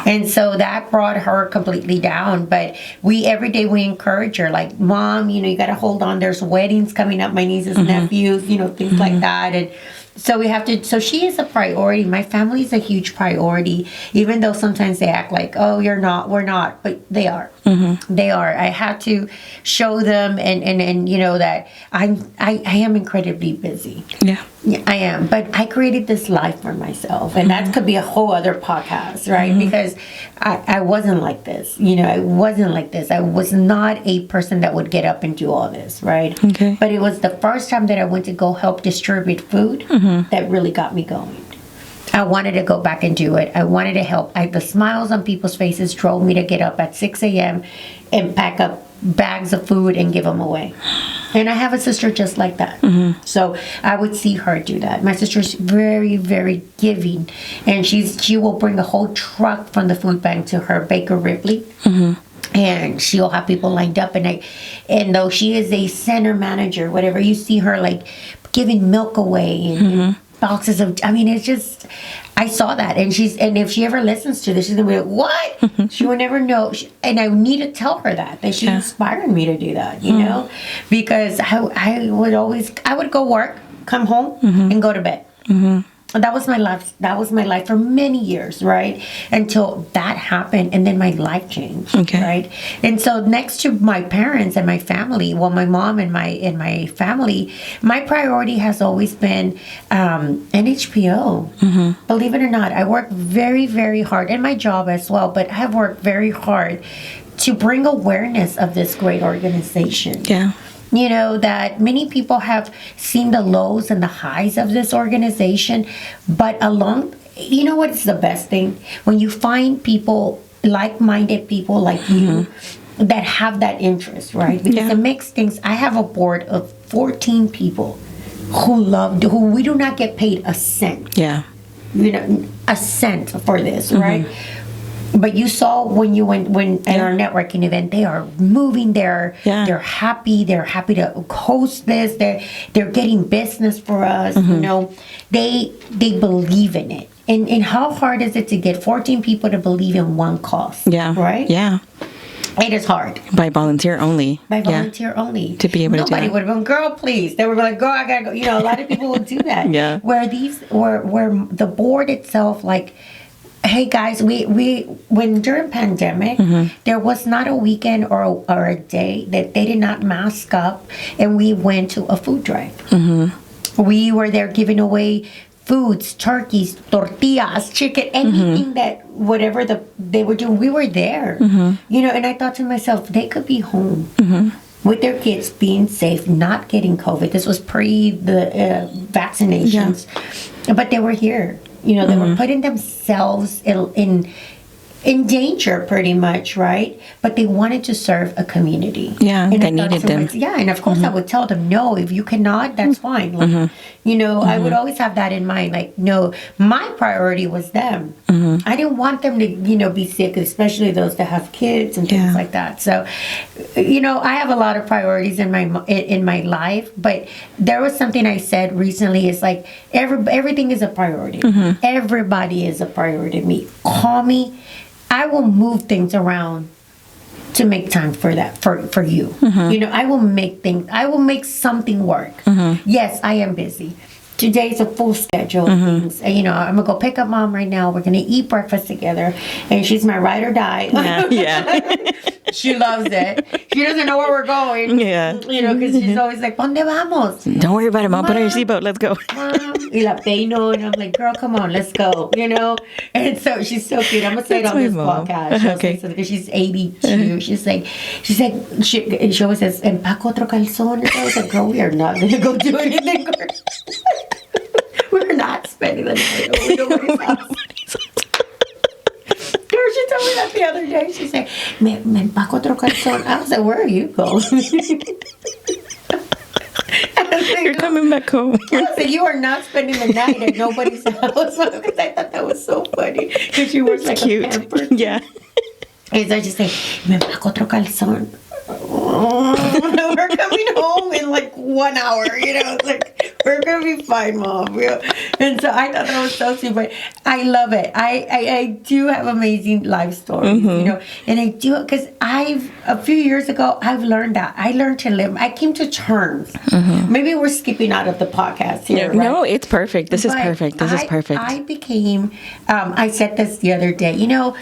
[SPEAKER 2] And so that brought her completely down. But every day we encourage her, like, Mom, you got to hold on. There's weddings coming up, my nieces and nephews, things like that. And so we have to, so she is a priority. My family is a huge priority, even though sometimes they act like, oh, you're not, we're not, but they are. They are. I have to show them and that I am incredibly busy.
[SPEAKER 1] Yeah.
[SPEAKER 2] Yeah, I am. But I created this life for myself. And that could be a whole other podcast, right? Because I wasn't like this. I wasn't like this. I was not a person that would get up and do all this, right?
[SPEAKER 1] Okay.
[SPEAKER 2] But it was the first time that I went to go help distribute food that really got me going. I wanted to go back and do it. I wanted to help. The smiles on people's faces drove me to get up at 6 a.m. and pack up bags of food and give them away. And I have a sister just like that. So I would see her do that. My sister's very, very giving. And she will bring a whole truck from the food bank to her Baker Ripley. And she'll have people lined up. And though she is a center manager, whatever, you see her like giving milk away and boxes of, it's just, I saw that. And if she ever listens to this, she's going to be like, what? She will never know. And I need to tell her that she inspired me to do that, because I would go work, come home and go to bed. That was my life. That was my life for many years, right? Until that happened, and then my life changed, right? And so, next to my parents and my family, well, my mom and my family, my priority has always been NHPO. Believe it or not, I work very, very hard, and my job as well. But I have worked very hard to bring awareness of this great organization.
[SPEAKER 1] Yeah.
[SPEAKER 2] That many people have seen the lows and the highs of this organization, but what is the best thing? When you find people, like-minded people like you, that have that interest, right? Because it makes things, I have a board of 14 people who we do not get paid a cent.
[SPEAKER 1] Yeah.
[SPEAKER 2] A cent for this, right? But you saw when you went at our networking event, they are moving. They're happy. They're happy to host this. They're getting business for us. They believe in it. And how hard is it to get 14 people to believe in one cause?
[SPEAKER 1] Yeah.
[SPEAKER 2] Right?
[SPEAKER 1] Yeah.
[SPEAKER 2] It is hard.
[SPEAKER 1] By volunteer only.
[SPEAKER 2] By volunteer only.
[SPEAKER 1] To be able to do
[SPEAKER 2] Nobody
[SPEAKER 1] that.
[SPEAKER 2] would have been, girl, please. They were like, girl, I gotta go. You know, a lot of people would do that.
[SPEAKER 1] Yeah.
[SPEAKER 2] Where the board itself, like, hey guys, when during pandemic, there was not a weekend or a day that they did not mask up, and we went to a food drive. We were there giving away foods, turkeys, tortillas, chicken, anything that whatever they were doing, we were there. You know, and I thought to myself, they could be home with their kids, being safe, not getting COVID. This was pre the vaccinations, but they were here. You know, they were putting themselves in danger pretty much, right? But they wanted to serve a community.
[SPEAKER 1] Yeah,
[SPEAKER 2] and
[SPEAKER 1] they needed them.
[SPEAKER 2] And of course I would tell them, no, if you cannot, that's fine. Like, you know, I would always have that in mind. Like, no, my priority was them. I didn't want them to, you know, be sick, especially those that have kids and things like that. So, you know, I have a lot of priorities in my life, but there was something I said recently. It's like everything is a priority. Everybody is a priority to me. Call me. I will move things around to make time for that, for you. You know, I will make something work. Yes, I am busy. Today's a full schedule of things. And, you know, I'm going to go pick up mom right now. We're going to eat breakfast together. And she's my ride or die. She loves it. She doesn't know where we're going. You know, because she's always like, ¿Dónde vamos?
[SPEAKER 1] Don't worry about it, Mom. Put on your seatbelt. Let's go.
[SPEAKER 2] Mom. Y la peino. And I'm like, girl, come on, let's go. You know? And so she's so cute. I'm going to say it on this podcast.
[SPEAKER 1] Okay.
[SPEAKER 2] Because she's 82. She's like, she always says, empaco otro calzón. I was like, girl, we are not going to go do anything. We're not spending the night over nobody's house. She told me that the other day. She said, me empaco otro calzón. I was like, where are you going?
[SPEAKER 1] You're coming back home.
[SPEAKER 2] I said, you are not spending the night at nobody's house. Because I thought that was so funny. Because she was like
[SPEAKER 1] cute.
[SPEAKER 2] A pamper.
[SPEAKER 1] Yeah.
[SPEAKER 2] And so I just say, me empaco otro calzón. We're coming home in like 1 hour, you know. It's like, we're gonna be fine, Mom. You know? And so I thought that was so sweet, but I love it. I do have amazing life stories, you know, and I do because a few years ago I've learned that I learned to live. I came to terms. Maybe we're skipping out of the podcast here. Right?
[SPEAKER 1] No, it's perfect. This is perfect.
[SPEAKER 2] I became. I said this the other day. You know,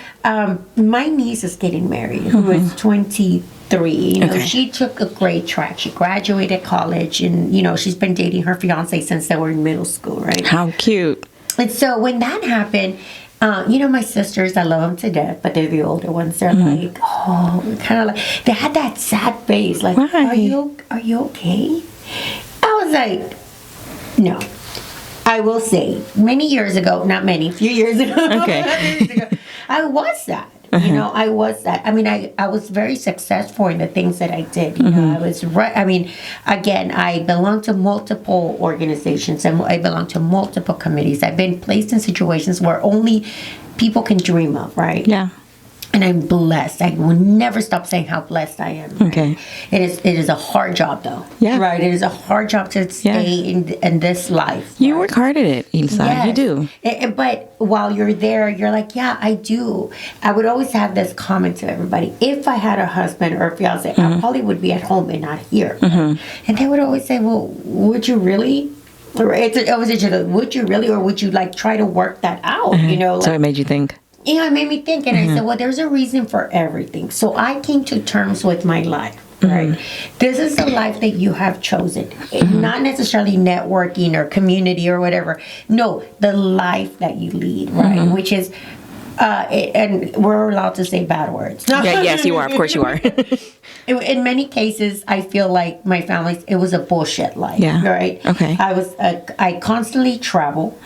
[SPEAKER 2] my niece is getting married, who is 23. You know, she took a great track. She graduated college, and you know, she's been dating her fiance since they were in middle school, right?
[SPEAKER 1] How cute!
[SPEAKER 2] And so when that happened, you know, my sisters, I love them to death, but they're the older ones. They're like, oh, kind of like they had that sad face, like, are you okay? I was like, no. I will say, many years ago, not many, a few years ago, I was that. You know, I was that. I mean, I was very successful in the things that I did. You know, I was right. I mean, again, I belong to multiple organizations and I belong to multiple committees. I've been placed in situations where only people can dream of, right?
[SPEAKER 1] Yeah.
[SPEAKER 2] And I'm blessed. I will never stop saying how blessed I am. Right?
[SPEAKER 1] Okay.
[SPEAKER 2] It is a hard job, though.
[SPEAKER 1] Yeah.
[SPEAKER 2] Right. It is a hard job to stay in this life.
[SPEAKER 1] You work hard at it, Ilsa. Yes. You do.
[SPEAKER 2] But while you're there, you're like, yeah, I do. I would always have this comment to everybody. If I had a husband or a fiance, I probably would be at home and not here. And they would always say, well, would you really? Would you really? Or would you like try to work that out? You know. Like,
[SPEAKER 1] so it made you think.
[SPEAKER 2] Yeah, it made me think. And I said, well, there's a reason for everything. So I came to terms with my life, right? This is the life that you have chosen. Not necessarily networking or community or whatever. No, the life that you lead, right? Which is, and we're allowed to say bad words.
[SPEAKER 1] Yes, you are. Of course you are.
[SPEAKER 2] In many cases, I feel like my family, it was a bullshit life, right?
[SPEAKER 1] Okay.
[SPEAKER 2] I constantly travel.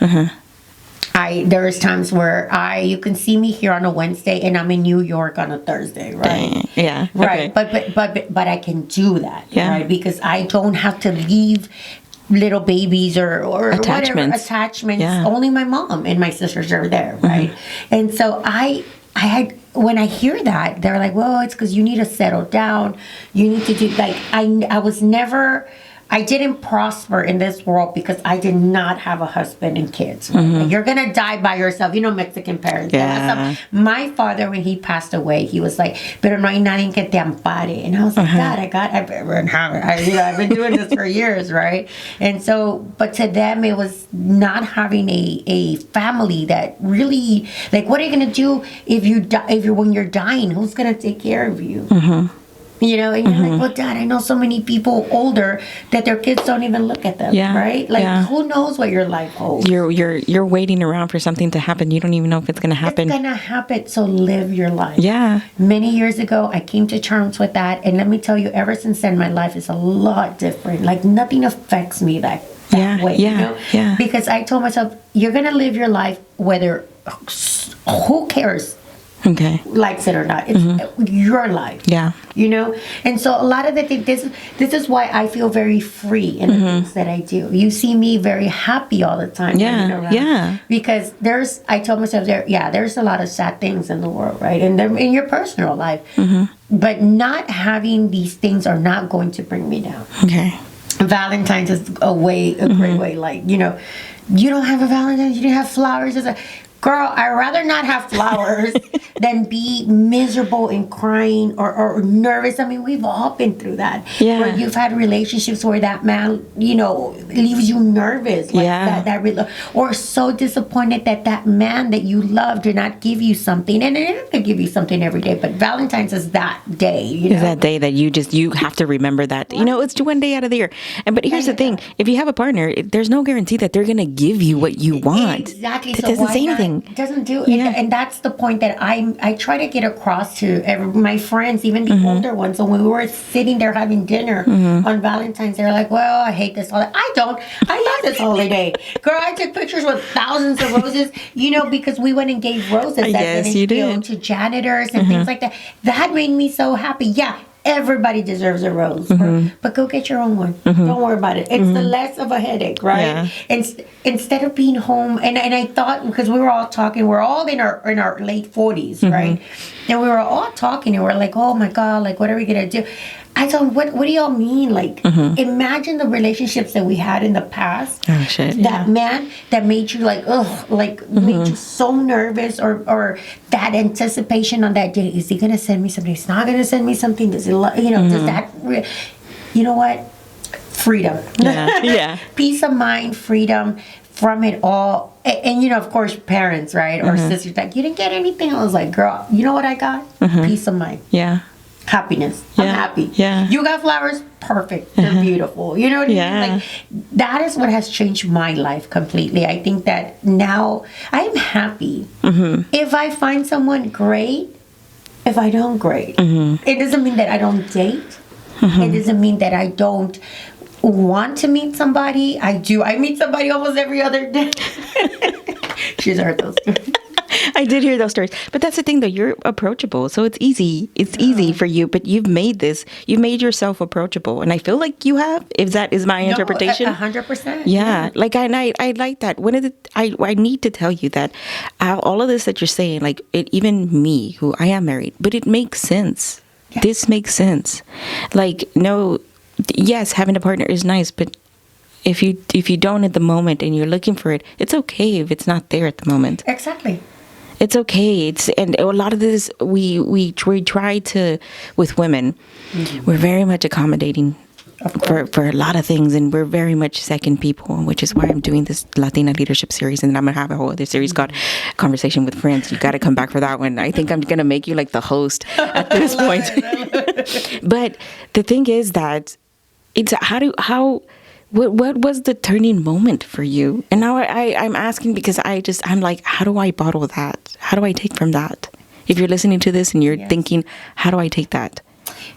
[SPEAKER 2] There's times where you can see me here on a Wednesday and I'm in New York on a Thursday, right?
[SPEAKER 1] Yeah.
[SPEAKER 2] Right.
[SPEAKER 1] Okay.
[SPEAKER 2] But I can do that, right? Because I don't have to leave little babies or
[SPEAKER 1] attachments.
[SPEAKER 2] Whatever attachments. Only my mom and my sisters are there, right? And so I had, when I hear that, they're like, well, it's because you need to settle down. You need to do, like, I I didn't prosper in this world because I did not have a husband and kids. Right? Like, you're going to die by yourself. You know, Mexican parents.
[SPEAKER 1] Yeah.
[SPEAKER 2] My father, when he passed away, he was like, pero no hay nadie que te ampare. And I was like, God, I've been doing this for years, right? And so, but to them, it was not having a family that really, like, what are you going to do when you're dying? Who's going to take care of you? You know, and you're like, well, Dad, I know so many people older that their kids don't even look at them, right? Like, who knows what your life holds?
[SPEAKER 1] You're waiting around for something to happen. You don't even know if it's going to happen.
[SPEAKER 2] It's going to happen, so live your life.
[SPEAKER 1] Yeah.
[SPEAKER 2] Many years ago, I came to terms with that, and let me tell you, ever since then, my life is a lot different. Like, nothing affects me that way, you know?
[SPEAKER 1] Yeah.
[SPEAKER 2] Because I told myself, you're going to live your life whether, who cares?
[SPEAKER 1] Okay.
[SPEAKER 2] Likes it or not. It's your life.
[SPEAKER 1] Yeah.
[SPEAKER 2] You know? And so a lot of the things, this is why I feel very free in the things that I do. You see me very happy all the time.
[SPEAKER 1] Yeah. Yeah.
[SPEAKER 2] Because I told myself there's a lot of sad things in the world, right? And in your personal life. But not having these things are not going to bring me down.
[SPEAKER 1] Okay.
[SPEAKER 2] Valentine's is a great way. Like, you know, you don't have a Valentine's, you didn't have flowers. It's girl, I'd rather not have flowers than be miserable and crying or nervous. I mean, we've all been through that.
[SPEAKER 1] Yeah.
[SPEAKER 2] Where you've had relationships where that man, you know, leaves you nervous. Like or so disappointed that man that you love did not give you something. And it isn't going to give you something every day, but Valentine's is that day. You know?
[SPEAKER 1] It's that day that you have to remember that. You know, it's one day out of the year. But here's the thing. If you have a partner, there's no guarantee that they're going to give you what you want.
[SPEAKER 2] Exactly.
[SPEAKER 1] It doesn't say anything.
[SPEAKER 2] It doesn't do it. And that's the point that I try to get across to my friends, even the older ones. So when we were sitting there having dinner on Valentine's, they're like, well, I hate this holiday. I don't. I love this holiday. Girl, I took pictures with thousands of roses, you know, because we went and gave roses at NHPO to janitors and things like that. That made me so happy. Yeah. Everybody deserves a rose, but go get your own one. Don't worry about it. It's the less of a headache, right?
[SPEAKER 1] Yeah.
[SPEAKER 2] Instead of being home, and I thought, because we were all talking, we're all in our late 40s, right? And we were all talking, and we're like, oh my God, like, what are we gonna do? I told him, what do y'all mean? Like, imagine the relationships that we had in the past.
[SPEAKER 1] Oh, shit.
[SPEAKER 2] That man that made you like, made you so nervous, or that anticipation on that day. Is he going to send me something? He's not going to send me something. Does it, does that, you know what? Freedom.
[SPEAKER 1] Yeah.
[SPEAKER 2] Peace of mind, freedom from it all. And you know, of course, parents, right? Or sisters, like, you didn't get anything. I was like, girl, you know what I got? Peace of mind.
[SPEAKER 1] Yeah.
[SPEAKER 2] Happiness. I'm happy.
[SPEAKER 1] Yeah.
[SPEAKER 2] You got flowers? Perfect. They're beautiful. You know what I mean? Like, that is what has changed my life completely. I think that now I'm happy. If I find someone, great. If I don't, great. It doesn't mean that I don't date. It doesn't mean that I don't want to meet somebody. I do. I meet somebody almost every other day. She's heard those stories.
[SPEAKER 1] I did hear those stories. But that's the thing, though. You're approachable. So it's easy. It's easy for you. But you've made yourself approachable. And I feel like you have, if that is my interpretation.
[SPEAKER 2] 100%.
[SPEAKER 1] Yeah. Like, I like that. I need to tell you that all of this that you're saying, like, even me, who I am married, but it makes sense. Yeah. This makes sense. Like, no, yes, having a partner is nice, but if you don't at the moment and you're looking for it, it's okay if it's not there at the moment.
[SPEAKER 2] Exactly.
[SPEAKER 1] It's okay. And a lot of this we try to, with women, we're very much accommodating for a lot of things, and we're very much second people, which is why I'm doing this Latina Leadership Series, and then I'm gonna have a whole other series called Conversation with Friends. You got to come back for that one. I think I'm gonna make you like the host at this point. But the thing is that it's what was the turning moment for you? And now I'm asking because I'm like, how do I bottle that? How do I take from that? If you're listening to this and you're thinking, how do I take that?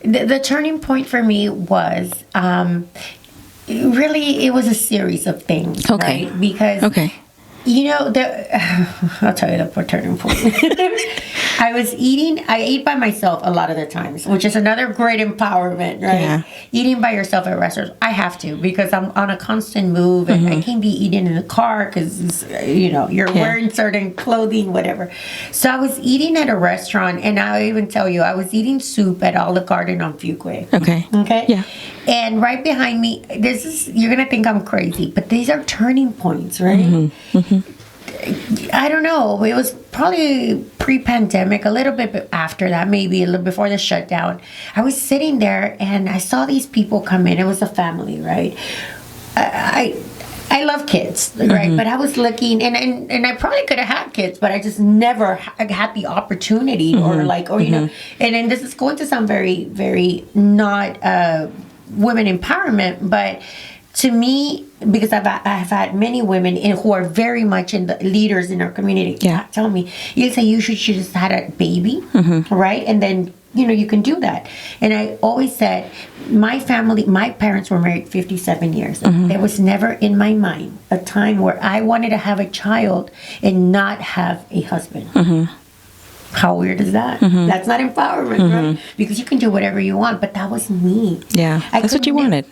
[SPEAKER 2] The turning point for me was, really, it was a series of things.
[SPEAKER 1] Okay.
[SPEAKER 2] Right? Because I'll tell you the turning point. I ate by myself a lot of the times, which is another great empowerment, right?
[SPEAKER 1] Yeah.
[SPEAKER 2] Eating by yourself at restaurants, I have to, because I'm on a constant move, and I can't be eating in the car because, you're wearing certain clothing, whatever. So I was eating at a restaurant, and I'll even tell you, I was eating soup at Olive Garden on Fuquay. Okay?
[SPEAKER 1] Yeah.
[SPEAKER 2] And right behind me, you're going to think I'm crazy, but these are turning points, right? I don't know. It was probably pre-pandemic, a little bit after that, maybe a little before the shutdown. I was sitting there and I saw these people come in. It was a family, right? I love kids, right? But I was looking, and I probably could have had kids, but I just never had the opportunity, and then this is going to sound very, very not women empowerment, but to me, because I've had many women who are very much in the leaders in our community tell me, you should just had a baby, right? And then, you can do that. And I always said, my parents were married 57 years. There was never in my mind a time where I wanted to have a child and not have a husband. How weird is that? That's not empowerment, right? Because you can do whatever you want, but that was me.
[SPEAKER 1] Yeah, that's what you wanted.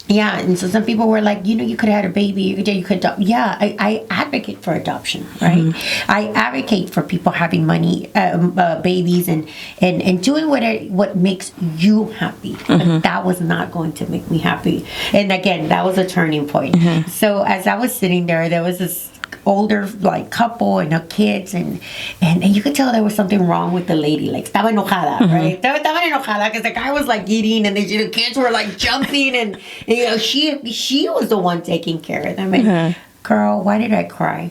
[SPEAKER 2] Yeah, and so some people were like, you could have had a baby, you could adopt. Yeah, I advocate for adoption, right? I advocate for people having money, babies, and doing what makes you happy. But that was not going to make me happy. And again, that was a turning point. So as I was sitting there was this older couple and her kids, and you could tell there was something wrong with the lady. Estaba enojada, right? Estaba enojada because the guy was the kids were jumping, and she was the one taking care of them. And girl, why did I cry?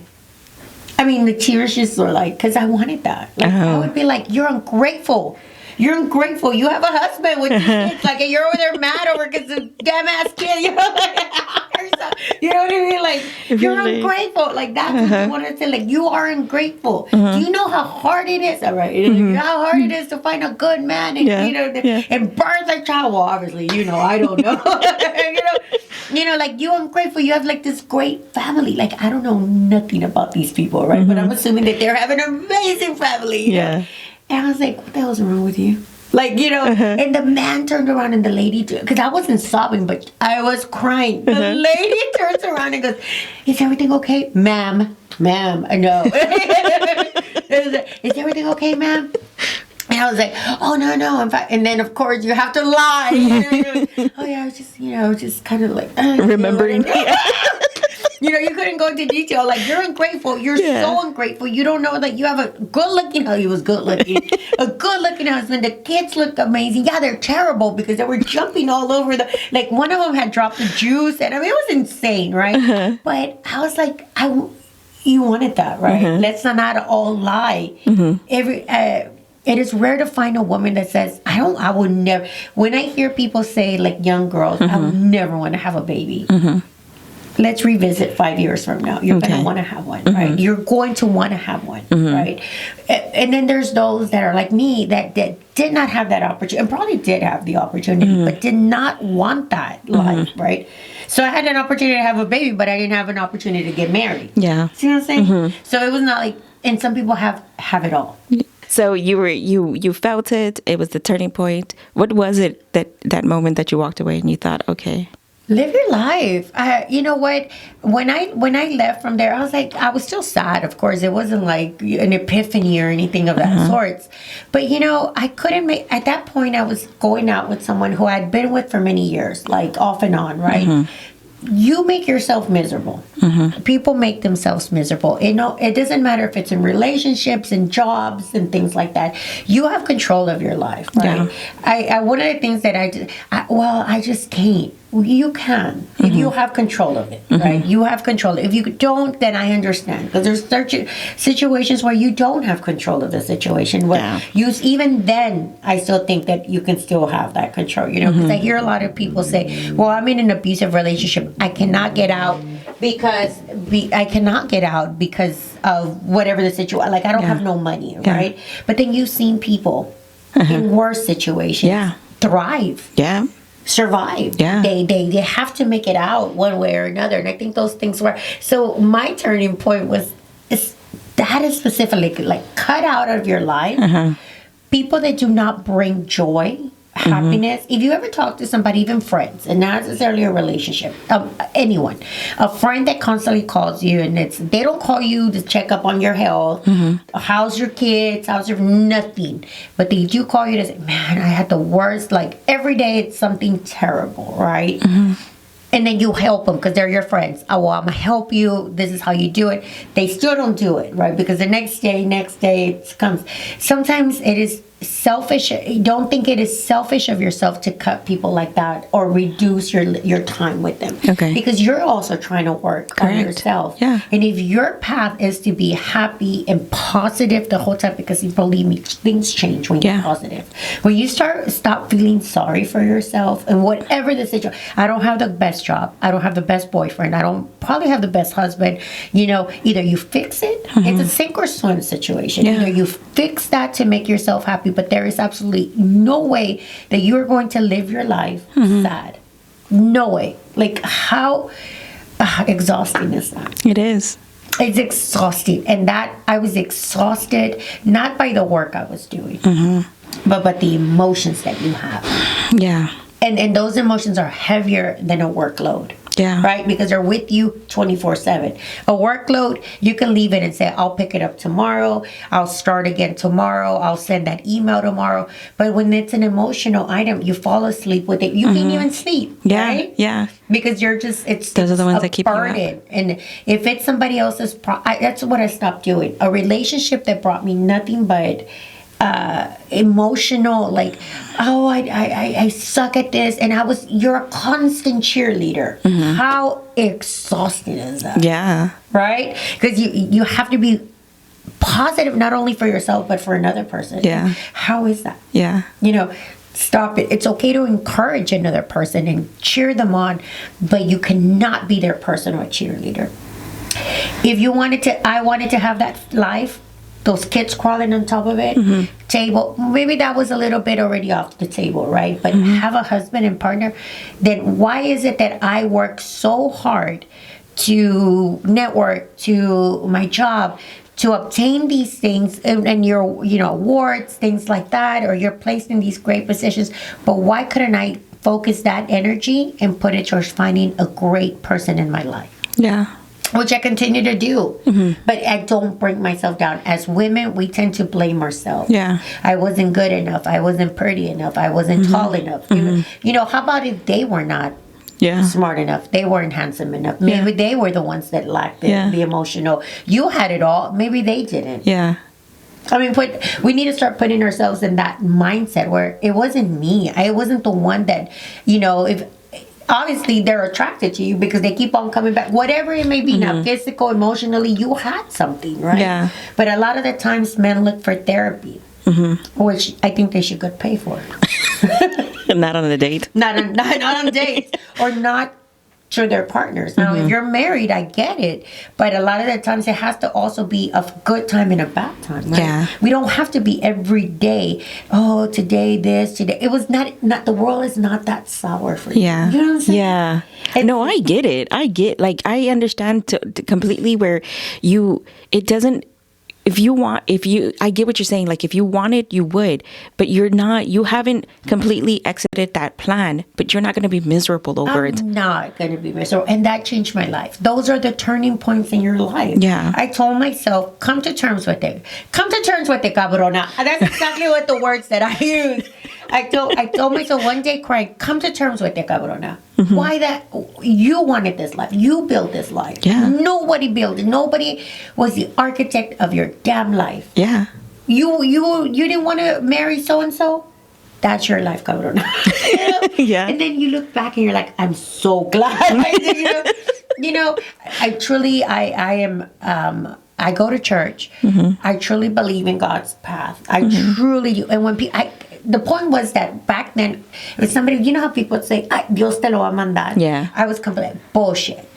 [SPEAKER 2] I mean, the tears just were because I wanted that. I would be like, you're ungrateful. You're ungrateful. You have a husband with these kids. And you're over there mad over because the damn ass kid. You know what I mean? You're ungrateful. That's what you want to say. You are ungrateful. Do you know how hard it is? All right. How hard it is to find a good man and and birth a child. Well, obviously, I don't know. You're ungrateful. You have this great family. I don't know nothing about these people, right? But I'm assuming that they're having an amazing family. Yeah. And I was like, what the hell's wrong with you? And the man turned around and the lady, because I wasn't sobbing, but I was crying. The lady turns around and goes, is everything okay? Ma'am, no. Is everything okay, ma'am? And I was like, oh, no, in fact, and then, of course, you have to lie. Oh, yeah, I was just kind of
[SPEAKER 1] remembering.
[SPEAKER 2] You couldn't go into detail. You're ungrateful. You're so ungrateful. You don't know that you have a good-looking husband. He was good-looking. A good-looking husband. The kids look amazing. Yeah, they're terrible because they were jumping all over the... one of them had dropped the juice. And, it was insane, right? But I was like, you wanted that, right? Let's not all lie. It is rare to find a woman that says, I would never... When I hear people say, young girls, I would never want to have a baby. Let's revisit 5 years from now. You're going to want to have one, right? You're going to want to have one, right? And then there's those that are like me that did not have that opportunity, and probably did have the opportunity, but did not want that life, right? So I had an opportunity to have a baby, but I didn't have an opportunity to get married. Yeah. See what I'm saying? So it was not and some people have it all.
[SPEAKER 1] So you felt it. It was the turning point. What was it that moment that you walked away and you thought, okay,
[SPEAKER 2] live your life. You know what? When I left from there, I was still sad. Of course, it wasn't an epiphany or anything of that sorts. But I couldn't make. At that point, I was going out with someone who I'd been with for many years, off and on, right? You make yourself miserable. People make themselves miserable. It doesn't matter if it's in relationships and jobs and things like that. You have control of your life, right? Yeah. One of the things that I just can't. You can if you have control of it, right? You have control. If you don't, then I understand, because there's certain situations where you don't have control of the situation. Where even then, I still think that you can still have that control. Because I hear a lot of people say, "Well, I'm in an abusive relationship. I cannot get out because of whatever the situation. I don't have no money, right?" But then you've seen people in worse situations thrive.
[SPEAKER 1] Yeah.
[SPEAKER 2] survive.
[SPEAKER 1] Yeah.
[SPEAKER 2] They have to make it out one way or another. And I think those things were, so my turning point was, that is specifically like cut out of your life people that do not bring joy, happiness. If you ever talk to somebody, even friends, and not necessarily a relationship, anyone, a friend that constantly calls you, and they don't call you to check up on your health, how's your kids, how's your nothing, but they do call you to say, man, I had the worst, like every day it's something terrible, right? And then you help them because they're your friends. Oh, well, I'm going to help you. This is how you do it. They still don't do it, right? Because the next day it comes. Sometimes it is selfish. Don't think it is selfish of yourself to cut people like that or reduce your time with them.
[SPEAKER 1] Okay.
[SPEAKER 2] Because you're also trying to work on yourself.
[SPEAKER 1] Yeah.
[SPEAKER 2] And if your path is to be happy and positive the whole time, because believe me, things change when you're positive. When you stop feeling sorry for yourself and whatever the situation, I don't have the best job. I don't have the best boyfriend. I don't probably have the best husband. You know, either you fix it. It's a sink or swim situation. Either you fix that to make yourself happy, but there is absolutely no way that you're going to live your life sad. No way. Like how exhausting is that?
[SPEAKER 1] It is.
[SPEAKER 2] It's exhausting. And that I was exhausted, not by the work I was doing, but the emotions that you have.
[SPEAKER 1] Yeah.
[SPEAKER 2] And those emotions are heavier than a workload.
[SPEAKER 1] Yeah.
[SPEAKER 2] Right? Because they're with you 24/7. A workload, you can leave it and say, I'll pick it up tomorrow. I'll start again tomorrow. I'll send that email tomorrow. But when it's an emotional item, you fall asleep with it. You can't even sleep.
[SPEAKER 1] Yeah.
[SPEAKER 2] Right?
[SPEAKER 1] Yeah.
[SPEAKER 2] Because you're just, those
[SPEAKER 1] are the ones that keep you up.
[SPEAKER 2] And if it's somebody else's, that's what I stopped doing. A relationship that brought me nothing but emotional, like, oh, I suck at this, and you're a constant cheerleader. How exhausting is that?
[SPEAKER 1] Yeah.
[SPEAKER 2] Right? Because you have to be positive not only for yourself but for another person.
[SPEAKER 1] Yeah.
[SPEAKER 2] How is that?
[SPEAKER 1] Yeah.
[SPEAKER 2] You know, stop it. It's okay to encourage another person and cheer them on, but you cannot be their personal cheerleader. If you I wanted to have that life, those kids crawling on top of it, table, maybe that was a little bit already off the table, right? But have a husband and partner, then why is it that I work so hard to network, to my job, to obtain these things and your, awards, things like that, or you're placed in these great positions, but why couldn't I focus that energy and put it towards finding a great person in my life?
[SPEAKER 1] Yeah.
[SPEAKER 2] Which I continue to do. But I don't bring myself down. As women, we tend to blame ourselves.
[SPEAKER 1] Yeah.
[SPEAKER 2] I wasn't good enough. I wasn't pretty enough. I wasn't tall enough. How about if they were not smart enough? They weren't handsome enough. Maybe they were the ones that lacked the emotional. You had it all. Maybe they didn't.
[SPEAKER 1] Yeah.
[SPEAKER 2] I mean, we need to start putting ourselves in that mindset where it wasn't me. I wasn't the one that, if... Obviously, they're attracted to you because they keep on coming back. Whatever it may be, now physical, emotionally, you had something, right?
[SPEAKER 1] Yeah.
[SPEAKER 2] But a lot of the times, men look for therapy, which I think they should get paid for.
[SPEAKER 1] Not on a date.
[SPEAKER 2] Not on dates, or not to their partners. Now, if you're married, I get it, but a lot of the times it has to also be a good time and a bad time, right?
[SPEAKER 1] Yeah.
[SPEAKER 2] We don't have to be every day, oh, today this, today. It was not the world is not that sour for you.
[SPEAKER 1] Yeah.
[SPEAKER 2] You know what I'm saying?
[SPEAKER 1] Yeah. No, I get it. I understand to completely where it doesn't, I get what you're saying. Like, if you want it, you would, but you haven't completely exited that plan, but you're not going to be miserable over it.
[SPEAKER 2] I'm not going to be miserable. And that changed my life. Those are the turning points in your life.
[SPEAKER 1] Yeah.
[SPEAKER 2] I told myself, come to terms with it. Come to terms with it, cabrona. That's exactly what the words that I used. I told myself one day, Craig, come to terms with it, cabrona. Why that? You wanted this life. You built this life.
[SPEAKER 1] Yeah.
[SPEAKER 2] Nobody built it. Nobody was the architect of your damn life.
[SPEAKER 1] Yeah.
[SPEAKER 2] You didn't want to marry so-and-so? That's your life, cabrona.
[SPEAKER 1] Yeah.
[SPEAKER 2] And then you look back and you're like, I'm so glad I did. I truly, I am... I go to church. I truly believe in God's path. I truly do. And when the point was that back then, if somebody, how people would say, "Ay, Dios te lo va a mandar."
[SPEAKER 1] Yeah.
[SPEAKER 2] I was complete bullshit.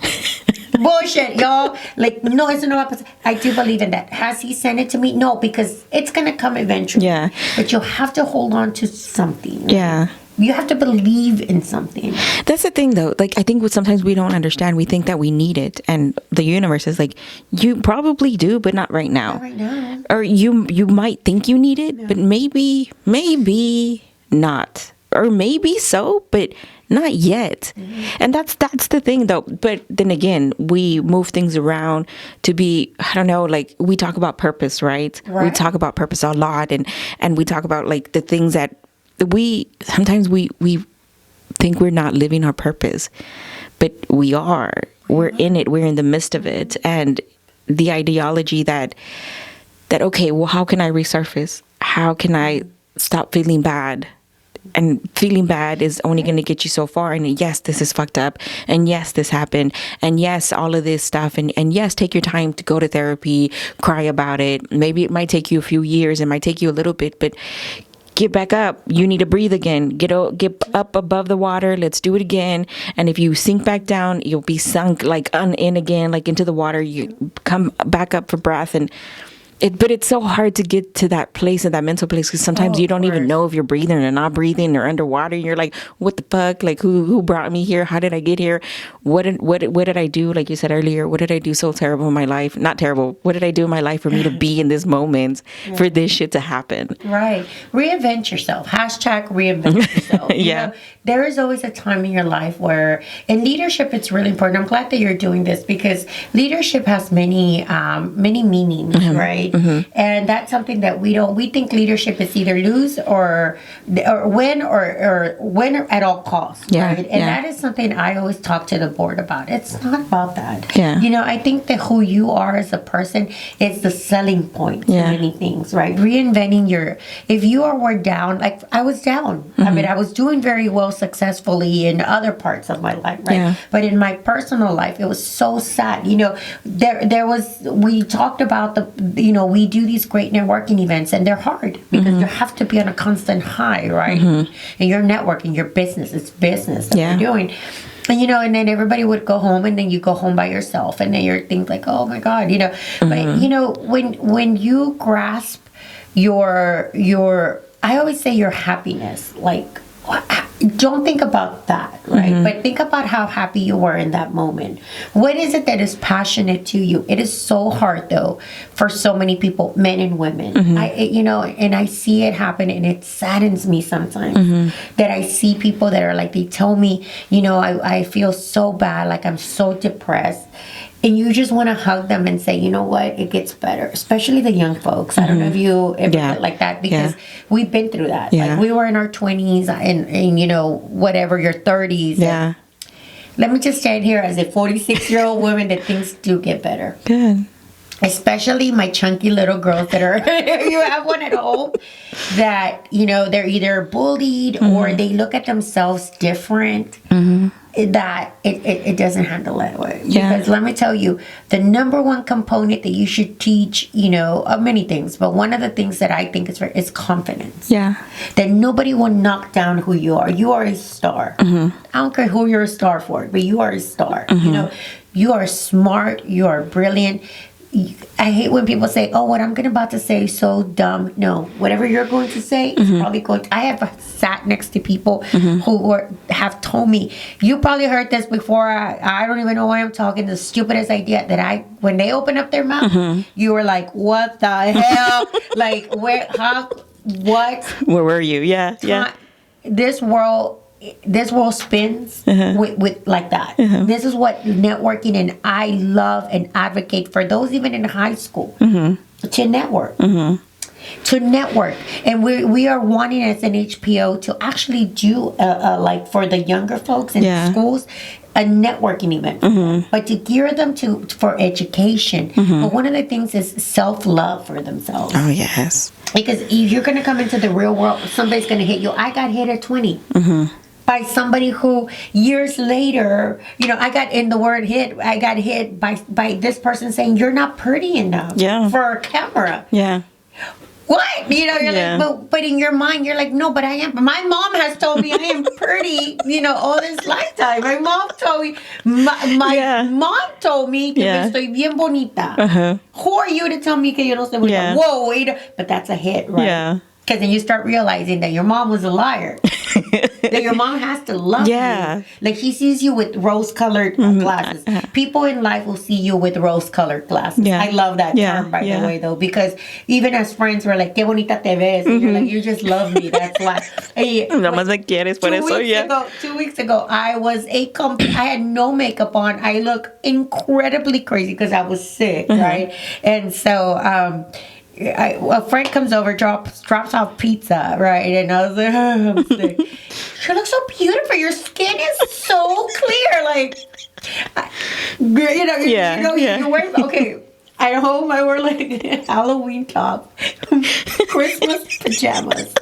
[SPEAKER 2] Bullshit, y'all. Like, no, eso no va a pasar. I do believe in that. Has He sent it to me? No, because it's going to come eventually.
[SPEAKER 1] Yeah.
[SPEAKER 2] But you have to hold on to something. Right?
[SPEAKER 1] Yeah.
[SPEAKER 2] You have to believe in something.
[SPEAKER 1] That's the thing, though. Like, I think what sometimes we don't understand, we think that we need it. And the universe is like, you probably do, but not right now.
[SPEAKER 2] Not right now.
[SPEAKER 1] Or you might think you need it, but maybe not. Or maybe so, but not yet. And that's the thing, though. But then again, we move things around to be, I don't know, like, we talk about purpose, right? We talk about purpose a lot. And we talk about, like, the things that sometimes we think we're not living our purpose, but we are. We're in it. We're in the midst of it. And the ideology that okay, well, how can I resurface? How can I stop feeling bad? And feeling bad is only going to get you so far. And yes, this is fucked up. And yes, this happened. And yes, all of this stuff. And yes, take your time to go to therapy, cry about it. Maybe it might take you a few years. It might take you a little bit, but get back up. You need to breathe again. Get up above the water. Let's do it again. And if you sink back down, you'll be sunk like in again, like into the water. You come back up for breath. But it's so hard to get to that place, and that mental place, because sometimes you don't even know if you're breathing or not breathing or underwater. You're like, what the fuck? Like, who brought me here? How did I get here? What did I do? Like you said earlier, what did I do so terrible in my life? Not terrible. What did I do in my life for me to be in this moment, for this shit to happen?
[SPEAKER 2] Right. Reinvent yourself. Hashtag reinvent yourself.
[SPEAKER 1] Yeah.
[SPEAKER 2] You know, there is always a time in your life where, in leadership, it's really important. I'm glad that you're doing this, because leadership has many meanings, right? And that's something that we think leadership is either lose or win or win at all costs, right? And that is something I always talk to the board about. It's not about that.
[SPEAKER 1] Yeah.
[SPEAKER 2] You know, I think that who you are as a person is the selling point to many things, right? Reinventing if you were down, like I was down. I mean, I was doing very well successfully in other parts of my life, right?
[SPEAKER 1] Yeah.
[SPEAKER 2] But in my personal life, it was so sad. You know, we talked about we do these great networking events, and they're hard because you have to be on a constant high, right? And you're networking, your business, it's business that you're doing. And, and then everybody would go home, and then you go home by yourself, and then you're thinking like, oh my God, but when you grasp your, I always say your happiness, like, don't think about that, right? But think about how happy you were in that moment. What is it that is passionate to you? It is so hard, though, for so many people, men and women. And I see it happen, and it saddens me sometimes that I see people that are like, they tell me, I feel so bad, like I'm so depressed. And you just want to hug them and say, you know what, it gets better. Especially the young folks. I don't know if you ever get like that, because we've been through that.
[SPEAKER 1] Yeah.
[SPEAKER 2] Like, we were in our 20s and whatever, your 30s.
[SPEAKER 1] Yeah.
[SPEAKER 2] Let me just stand here as a 46-year-old woman that things do get better.
[SPEAKER 1] Good.
[SPEAKER 2] Especially my chunky little girls that are, you have one at home, that, they're either bullied or they look at themselves different. That it doesn't handle that way. Because let me tell you, the number one component that you should teach, many things, but one of the things that I think is confidence.
[SPEAKER 1] Yeah.
[SPEAKER 2] That nobody will knock down who you are. You are a star. I don't care who you're a star for, but you are a star. You are smart. You are brilliant. I hate when people say, oh, what I'm about to say is so dumb. No, whatever you're going to say is probably going to... I have sat next to people who have told me, you probably heard this before. I don't even know why I'm talking. The stupidest idea that when they open up their mouth, you were like, what the hell? Like, what?
[SPEAKER 1] Where were you? Yeah.
[SPEAKER 2] This world spins with like that. This is what networking, and I love and advocate for those even in high school to network. To network, and we are wanting as an NHPO to actually do like for the younger folks in schools, a networking event, but to gear them for education. But one of the things is self-love for themselves.
[SPEAKER 1] Oh yes,
[SPEAKER 2] because if you're going to come into the real world, somebody's going to hit you. I got hit at 20. By somebody who years later, I got in the word hit. I got hit by this person saying, you're not pretty enough for a camera.
[SPEAKER 1] Yeah.
[SPEAKER 2] What? You're like, but in your mind, you're like, no, but I am. My mom has told me I am pretty, all this lifetime. My mom told me, my mom told me que estoy bien bonita. Who are you to tell me que yo no soy bonita? Whoa, wait. But that's a hit, right?
[SPEAKER 1] Yeah.
[SPEAKER 2] Because then you start realizing that your mom was a liar. That your mom has to love you. Like, she sees you with rose-colored glasses. People in life will see you with rose-colored glasses.
[SPEAKER 1] Yeah.
[SPEAKER 2] I love that term, by the way, though, because even as friends, we're like, qué bonita te ves. And you're like, you just love me. That's why.
[SPEAKER 1] Nada más me quieres por eso,
[SPEAKER 2] 2 weeks ago, I had no makeup on. I look incredibly crazy because I was sick, right? And so, a friend comes over, drops off pizza, right? And I was like, oh, I'm sick. You look so beautiful. Your skin is so clear. Like, you wear, okay. At home, I wear like a Halloween top, Christmas pajamas.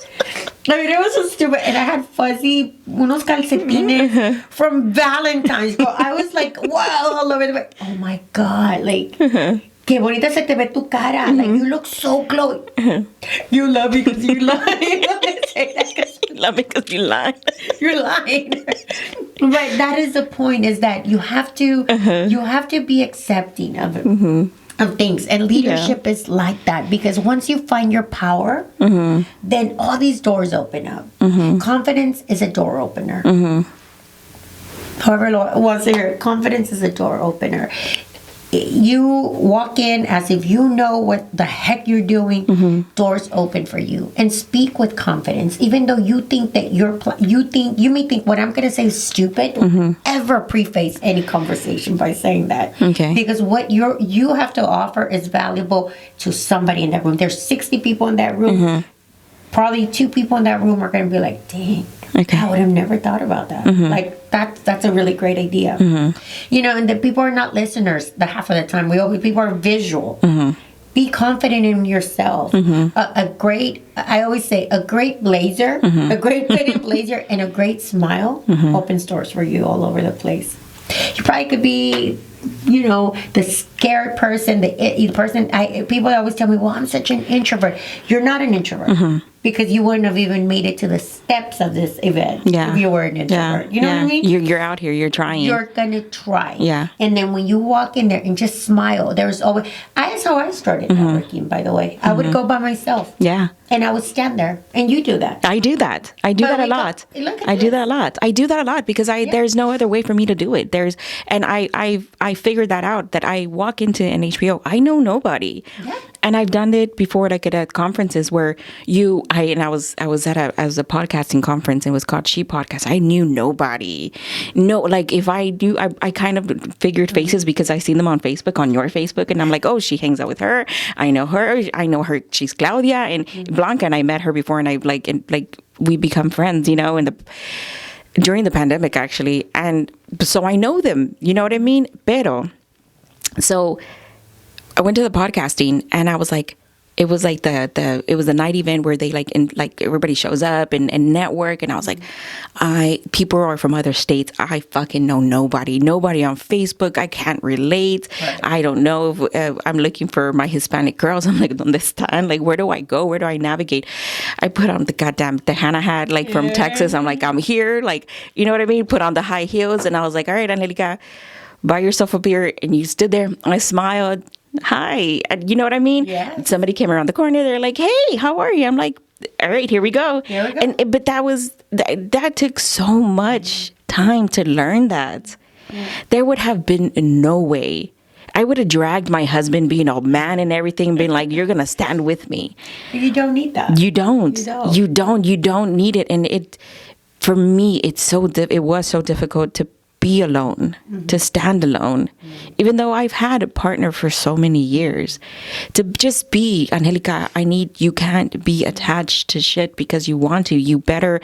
[SPEAKER 2] I mean, it was so stupid. And I had fuzzy, unos calcetines from Valentines. But I was like, wow, all over the way. Oh my God. Like, qué bonita se te ve tu cara. Like, you look so glowing. You love me because you lie.
[SPEAKER 1] You love me because you lie.
[SPEAKER 2] You're lying. But that is the point, is that you have to be accepting of it. Of things, and leadership is like that, because once you find your power, then all these doors open up. Confidence is a door opener. However wants to hear it, confidence is a door opener. You walk in as if you know what the heck you're doing. Doors open for you, and speak with confidence, even though you think that you may think what I'm going to say is stupid. Ever preface any conversation by saying that, because what you have to offer is valuable to somebody in that room. There's 60 people in that room. Probably 2 people in that room are going to be like, dang, I would have never thought about that. Like, that's a really great idea. You know, and the people are not listeners the half of the time. People are visual. Be confident in yourself. I always say, a great blazer, a great fitted blazer, and a great smile opens doors for you all over the place. You probably could be, the scared person, the person. People always tell me, well, I'm such an introvert. You're not an introvert. Because you wouldn't have even made it to the steps of this event if you were an introvert. You know what I mean?
[SPEAKER 1] You're out here. You're trying.
[SPEAKER 2] You're going to try. And then when you walk in there and just smile, there's always... That's how I started networking, by the way. I would go by myself. And I would stand there. And you do that.
[SPEAKER 1] I do that. I do that a lot. I do that a lot because there's no other way for me to do it. I figured that out, that I walk into NHPO. I know nobody. And I've done it before, like at conferences where I was at a podcasting conference, and it was called She Podcast. I knew nobody. No, like if I do, I kind of figured faces because I seen them on Facebook, on your Facebook, and I'm like, oh, she hangs out with her. I know her. She's Claudia and Blanca, and I met her before, and we become friends, during the pandemic actually, and so I know them. You know what I mean? So I went to the podcasting, and I was like, it was like it was the night event where they everybody shows up and network, and I was like, people are from other states. I fucking know nobody on Facebook. I can't relate. I don't know if I'm looking for my Hispanic girls. I'm like, ¿dónde están? Like, where do I go? Where do I navigate? I put on the goddamn Tejana hat, like from Texas. I'm like, I'm here. Like, you know what I mean? Put on the high heels, and I was like, all right, Angelica, buy yourself a beer. And you stood there. I smiled. Hi. And you know what I mean? Somebody came around the corner. They're like, hey, how are you? I'm like, all right, here we go. But that took so much time to learn that. There would have been no way. I would have dragged my husband, being all man and everything, being like, you're going to stand with me.
[SPEAKER 2] You don't need that.
[SPEAKER 1] You don't need it. And for me, it was so difficult to be alone, to stand alone, even though I've had a partner for so many years. To just be, Angelica, you can't be attached to shit because you want to. You better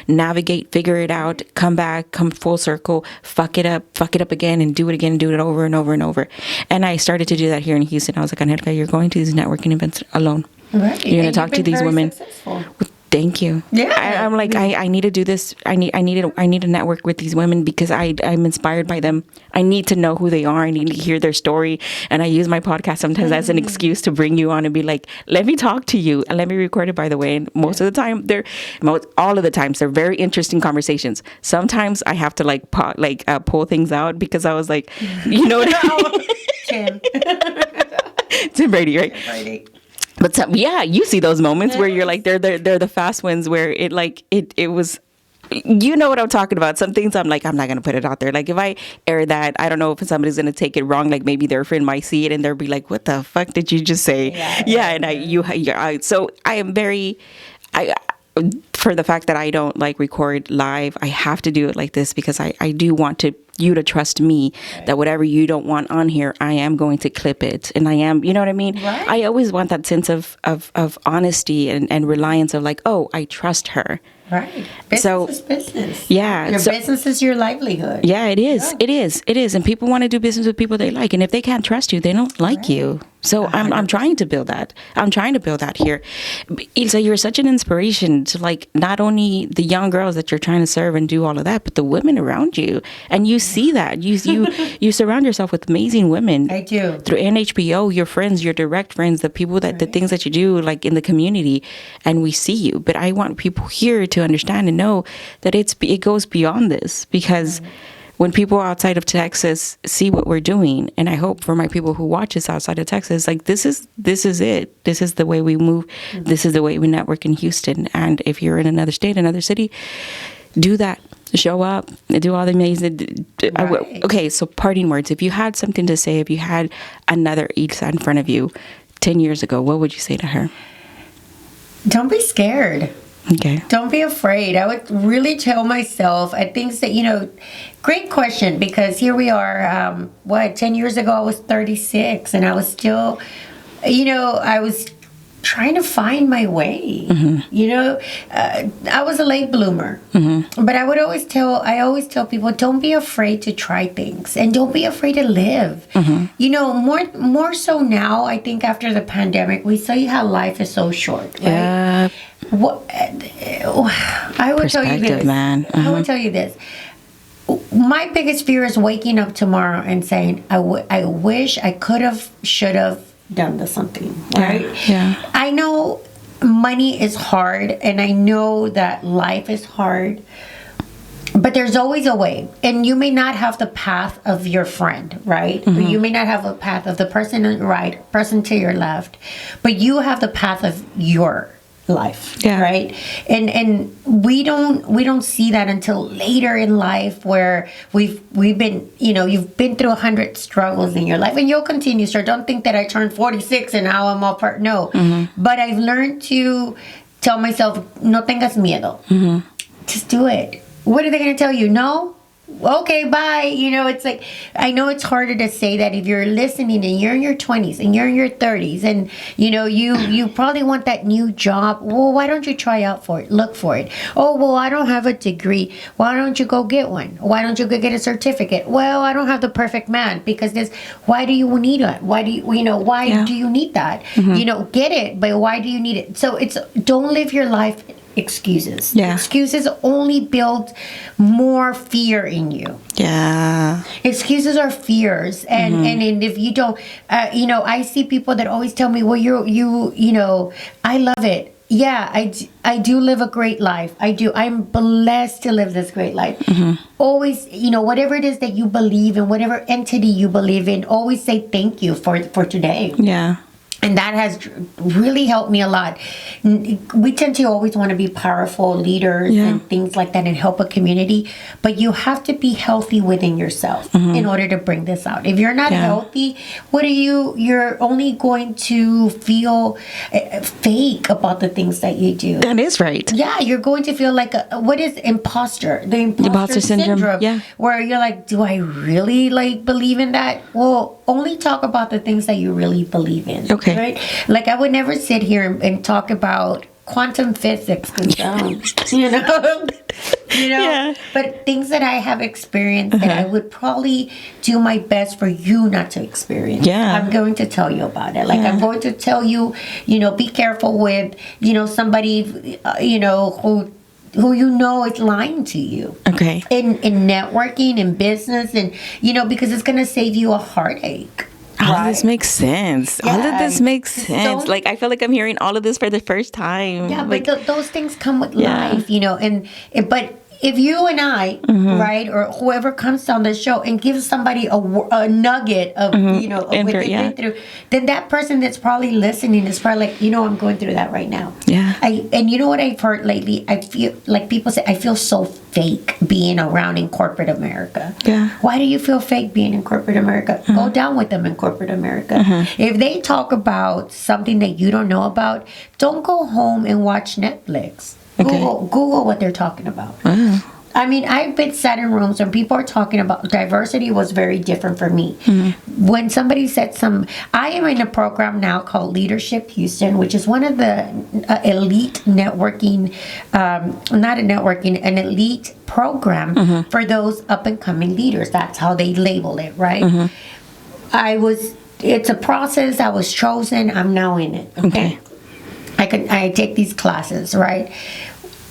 [SPEAKER 1] navigate, figure it out, come back, come full circle, fuck it up again, and do it again, do it over and over and over. And I started to do that here in Houston. I was like, Angelica, you're going to these networking events alone. Right. You're going to talk to these women. Successful. Thank you. I'm like, I need to do this. I need to network with these women because I'm inspired by them. I need to know who they are. I need to hear their story. And I use my podcast sometimes as an excuse to bring you on and be like, let me talk to you and let me record it, by the way. And most of the time, all of the times, they're very interesting conversations. Sometimes I have to pull things out because I was like, you know what I mean? Tim Brady, right? Tim Brady. But you see those moments where you're like, they're the fast ones where it was, you know what I'm talking about. Some things I'm like, I'm not going to put it out there. Like if I air that, I don't know if somebody's going to take it wrong. Like maybe their friend might see it and they'll be like, what the fuck did you just say? So I am very, for the fact that I don't like record live, I have to do it like this because I do want you to trust me that whatever you don't want on here, I am going to clip it. And I am, you know what I mean?
[SPEAKER 2] Right.
[SPEAKER 1] I always want that sense of honesty and reliance of like, oh, I trust her.
[SPEAKER 2] Right. Business is business.
[SPEAKER 1] Yeah.
[SPEAKER 2] Your business is your livelihood.
[SPEAKER 1] Yeah, it is. Yeah. It is. And people want to do business with people they like. And if they can't trust you, they don't like you. So I'm trying to build that. I'm trying to build that here. Ilsa, you're such an inspiration to like not only the young girls that you're trying to serve and do all of that, but the women around you. And you see that. You surround yourself with amazing women.
[SPEAKER 2] I do.
[SPEAKER 1] Through NHPO, your friends, your direct friends, the people that the things that you do like in the community, and we see you. But I want people here to understand and know that it goes beyond this, because when people outside of Texas see what we're doing, and I hope for my people who watch us outside of Texas, like this is it. This is the way we move. This is the way we network in Houston. And if you're in another state, another city, do that. Show up, do all the amazing.
[SPEAKER 2] Right.
[SPEAKER 1] Okay, so parting words. If you had something to say, if you had another Ilsa in front of you 10 years ago, what would you say to her?
[SPEAKER 2] Don't be scared.
[SPEAKER 1] Okay.
[SPEAKER 2] Don't be afraid. I would really tell myself, I think that, great question, because here we are, 10 years ago I was 36 and I was still, I was trying to find my way. I was a late bloomer, but I always tell people, don't be afraid to try things and don't be afraid to live. More so now, I think after the pandemic, we see how life is so short, right?
[SPEAKER 1] Yeah.
[SPEAKER 2] I would tell you this,
[SPEAKER 1] man.
[SPEAKER 2] I would tell you this. My biggest fear is waking up tomorrow and saying, I wish I could have, should have done something, right?
[SPEAKER 1] Yeah.
[SPEAKER 2] I know money is hard and I know that life is hard, but there's always a way. And you may not have the path of your friend, right? Or you may not have a path of the person on the right, person to your left, but you have the path of your life, right? And we don't see that until later in life, where we've been, you've been through 100 struggles in your life, and you'll continue. So don't think that I turned 46 and now I'm all part. No, but I've learned to tell myself, no tengas miedo. Just do it. What are they going to tell you? No. Okay, bye. It's like, I know it's harder to say that if you're listening and you're in your 20s and you're in your 30s and, you probably want that new job. Well, why don't you try out for it? Look for it. Oh, well, I don't have a degree. Why don't you go get one? Why don't you go get a certificate? Well, I don't have the perfect man because why do you need it? Why do you, why do you need that? Get it, but why do you need it? So don't live your life excuses. Excuses only build more fear in you. Excuses are fears, and if you don't, I see people that always tell me, well, I love it. I do live a great life. I do. I'm blessed to live this great life. Always, whatever it is that you believe in, whatever entity you believe in, always say thank you for today. And that has really helped me a lot. We tend to always want to be powerful leaders and things like that and help a community. But you have to be healthy within yourself in order to bring this out. If you're not healthy, you're only going to feel fake about the things that you do.
[SPEAKER 1] That is right.
[SPEAKER 2] Yeah, you're going to feel like, what is imposter? The imposter syndrome. Where you're like, do I really believe in that? Well, only talk about the things that you really believe in.
[SPEAKER 1] Okay.
[SPEAKER 2] Right? Like I would never sit here and talk about quantum physics, but things that I have experienced that I would probably do my best for you not to experience. I'm going to tell you about it. I'm going to tell you, be careful with, somebody, who is lying to you. Okay. In networking, in business, and because it's going to save you a heartache.
[SPEAKER 1] All of this makes sense. All of this makes sense. I feel like I'm hearing all of this for the first time.
[SPEAKER 2] Yeah, but those things come with life, but if you and I, right, or whoever comes on the show and gives somebody a nugget of, of what they've been through, then that person that's probably listening is probably like, I'm going through that right now.
[SPEAKER 1] Yeah.
[SPEAKER 2] And you know what I've heard lately? I feel like people say, I feel so fake being around in corporate America.
[SPEAKER 1] Yeah.
[SPEAKER 2] Why do you feel fake being in corporate America? Go down with them in corporate America. If they talk about something that you don't know about, don't go home and watch Netflix.
[SPEAKER 1] Okay.
[SPEAKER 2] Google what they're talking about. I mean, I've been sat in rooms when people are talking about diversity was very different for me. When somebody said I am in a program now called Leadership Houston, which is one of the elite networking, an elite program for those up and coming leaders. That's how they label it, right? It's a process. I was chosen. I'm now in it. Okay. I take these classes, right?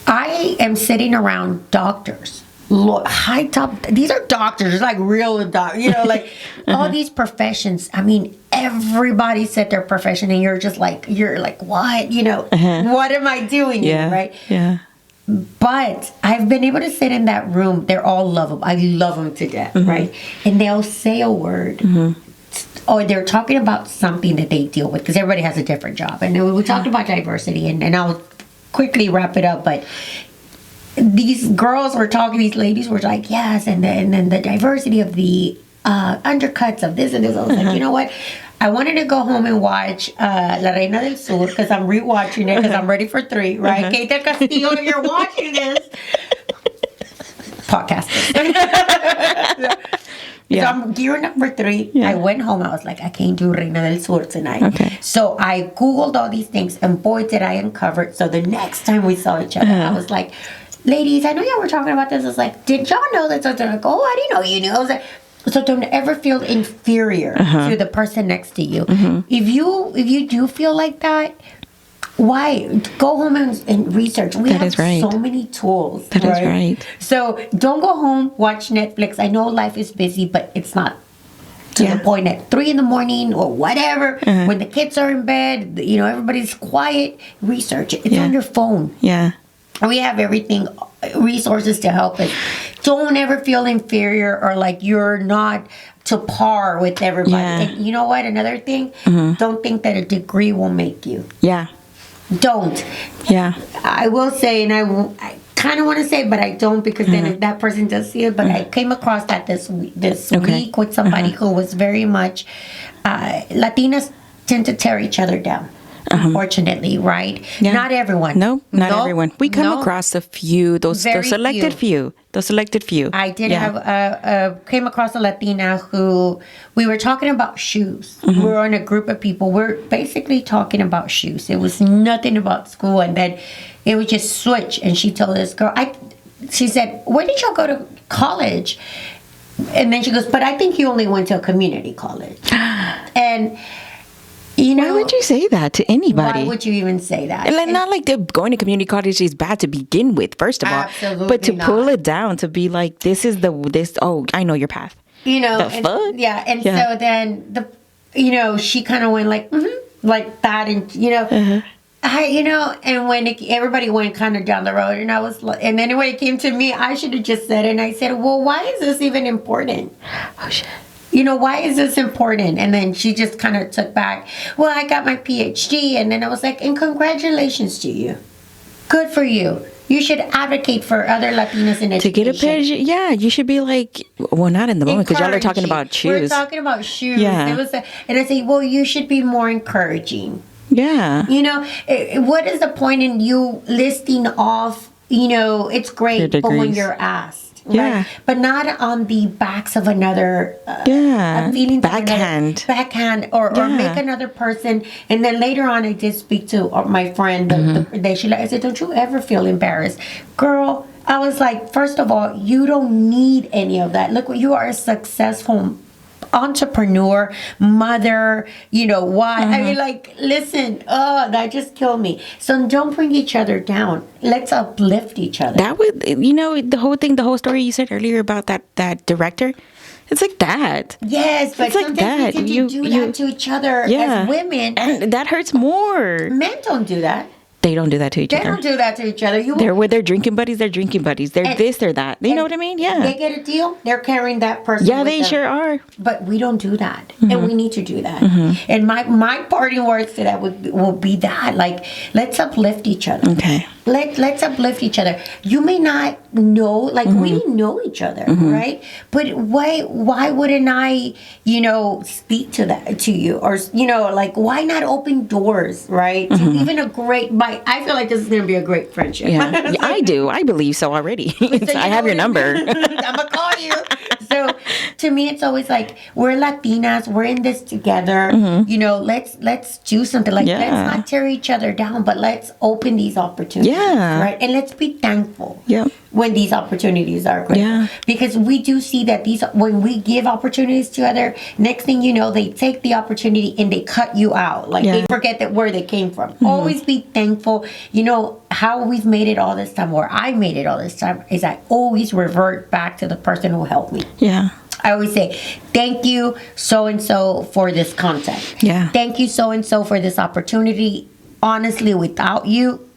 [SPEAKER 2] I am sitting around doctors, these are doctors, like real doctors, all these professions. I mean, everybody said their profession, and you're like, what? What am I doing here, right?
[SPEAKER 1] Yeah.
[SPEAKER 2] But I've been able to sit in that room. They're all lovable. I love them to death, right? And they'll say a word. Or they're talking about something that they deal with, because everybody has a different job. And we talked about diversity, and I'll quickly wrap it up. But these girls were talking, these ladies were like, yes, and then the diversity of the undercuts of this and this. I was like, you know what? I wanted to go home and watch La Reina del Sur, because I'm rewatching it, because I'm ready for 3, right? Kate del Castillo, you're watching this. Podcast. So I'm gear number 3. I went home. I was like, I can't do Reina del Sur tonight.
[SPEAKER 1] Okay.
[SPEAKER 2] So I Googled all these things, and boy, did I uncover it. So the next time we saw each other, I was like, ladies, I know y'all were talking about this. I was like, did y'all know that? So they're like, oh, I didn't know you knew. I was like, so don't ever feel inferior to the person next to you. If you do feel like that, why? Go home and research. We have so many tools.
[SPEAKER 1] That is right.
[SPEAKER 2] So don't go home, watch Netflix. I know life is busy, but it's not to the point at 3 a.m. or whatever. When the kids are in bed, everybody's quiet. Research it. It's on your phone.
[SPEAKER 1] Yeah.
[SPEAKER 2] We have everything, resources to help us. Don't ever feel inferior or like you're not to par with everybody.
[SPEAKER 1] Yeah.
[SPEAKER 2] And you know what? Another thing, don't think that a degree will make you.
[SPEAKER 1] Yeah.
[SPEAKER 2] Don't.
[SPEAKER 1] Yeah.
[SPEAKER 2] I will say, and I kind of want to say, but I don't, because then if that person does see it. But I came across that this week with somebody who was very much, Latinas tend to tear each other down. Unfortunately, right?
[SPEAKER 1] Yeah.
[SPEAKER 2] Not everyone.
[SPEAKER 1] Not everyone. We come across a few, those selected few. The selected few.
[SPEAKER 2] I did came across a Latina who, we were talking about shoes. We were in a group of people. We're basically talking about shoes. It was nothing about school. And then it would just switch. And she told this girl, she said, where did y'all go to college? And then she goes, but I think you only went to a community college. And
[SPEAKER 1] why would you say that to anybody?
[SPEAKER 2] Why would you even say that?
[SPEAKER 1] And not like going to community college is bad to begin with, first of all.
[SPEAKER 2] Absolutely
[SPEAKER 1] but to
[SPEAKER 2] not.
[SPEAKER 1] pull it down, to be like, I know your path.
[SPEAKER 2] Fuck? Yeah. And so then she kind of went like, like that. And, and when everybody went kind of down the road, and I was like, and then when it came to me, I should have just said it. And I said, well, why is this even important?
[SPEAKER 1] Oh, shit.
[SPEAKER 2] Why is this important? And then she just kind of took back, well, I got my PhD. And then I was like, and congratulations to you. Good for you. You should advocate for other Latinas in education.
[SPEAKER 1] To get a PhD, yeah, you should be like, well, not in the moment, because y'all are talking about shoes.
[SPEAKER 2] We're talking about shoes.
[SPEAKER 1] Yeah.
[SPEAKER 2] And I say, well, you should be more encouraging.
[SPEAKER 1] Yeah.
[SPEAKER 2] What is the point in you listing off, it's great, but when you're asked.
[SPEAKER 1] Yeah.
[SPEAKER 2] Right? But not on the backs of another backhand or make another person. And then later on, I did speak to my friend. I said, don't you ever feel embarrassed? Girl, I was like, first of all, you don't need any of that. Look, you are a successful entrepreneur, mother, why? I mean, like, listen, that just killed me. So don't bring each other down. Let's uplift each other.
[SPEAKER 1] That would, the whole story you said earlier about that director, it's like that.
[SPEAKER 2] Yes, but
[SPEAKER 1] it's like
[SPEAKER 2] sometimes we tend to do that to each other as women.
[SPEAKER 1] And that hurts more.
[SPEAKER 2] Men don't do that.
[SPEAKER 1] They don't do that to each
[SPEAKER 2] They
[SPEAKER 1] other.
[SPEAKER 2] don't do that to each other.
[SPEAKER 1] They're with their drinking buddies. They're drinking buddies. They're this, they're that. You know what I mean? Yeah.
[SPEAKER 2] They get a deal. They're carrying that person.
[SPEAKER 1] Yeah,
[SPEAKER 2] with
[SPEAKER 1] they
[SPEAKER 2] them.
[SPEAKER 1] sure are.
[SPEAKER 2] But we don't do that, and we need to do that. And my parting words to that will be that, like, let's uplift each other.
[SPEAKER 1] Okay.
[SPEAKER 2] Let's uplift each other. You may not know, like, we didn't know each other, right? But why wouldn't I, speak to you, or like, why not open doors, right? To even a great. I feel like this is going to be a great friendship.
[SPEAKER 1] Yeah, I do. I believe so already. I have your number.
[SPEAKER 2] I'm gonna call you. So to me, it's always like, we're Latinas. We're in this together. Let's do something. Like, let's not tear each other down, but let's open these opportunities.
[SPEAKER 1] Yeah.
[SPEAKER 2] Right. And let's be thankful.
[SPEAKER 1] Yeah.
[SPEAKER 2] When these opportunities are great.
[SPEAKER 1] Yeah.
[SPEAKER 2] Because we do see that when we give opportunities to other, next thing you know, they take the opportunity and they cut you out. Like, they forget where they came from. Always be thankful. How we've made it all this time, or I made it all this time, is I always revert back to the person who helped me.
[SPEAKER 1] Yeah.
[SPEAKER 2] I always say, thank you, so-and-so, for this content.
[SPEAKER 1] Yeah.
[SPEAKER 2] Thank you, so-and-so, for this opportunity. Honestly, without you,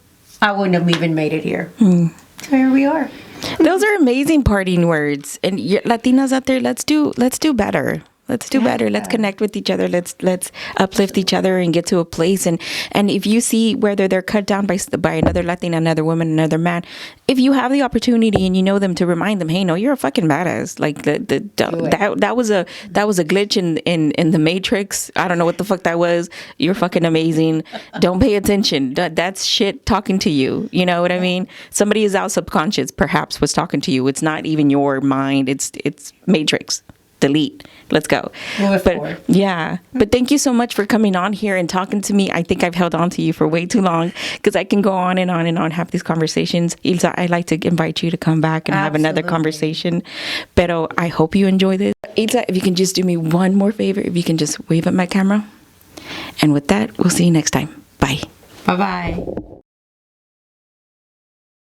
[SPEAKER 2] I wouldn't have even made it here. So here we are.
[SPEAKER 1] Those are amazing parting words. And Latinas out there, let's do better. Let's do better. Let's connect with each other. Let's uplift each other and get to a place. And if you see whether they're cut down by another Latina, another woman, another man, if you have the opportunity and you know them, to remind them, hey, no, you're a fucking badass. Like, that was a glitch in the Matrix. I don't know what the fuck that was. You're fucking amazing. Don't pay attention. That's shit talking to you. You know what I mean? Somebody is out subconscious perhaps was talking to you. It's not even your mind. It's Matrix. Delete. Let's go. But thank you so much for coming on here and talking to me. I think I've held on to you for way too long, because I can go on and on and on, have these conversations. Ilsa, I'd like to invite you to come back and have another conversation. Pero I hope you enjoy this. Ilsa, if you can just do me one more favor, if you can just wave at my camera. And with that, we'll see you next time. Bye.
[SPEAKER 2] Bye-bye.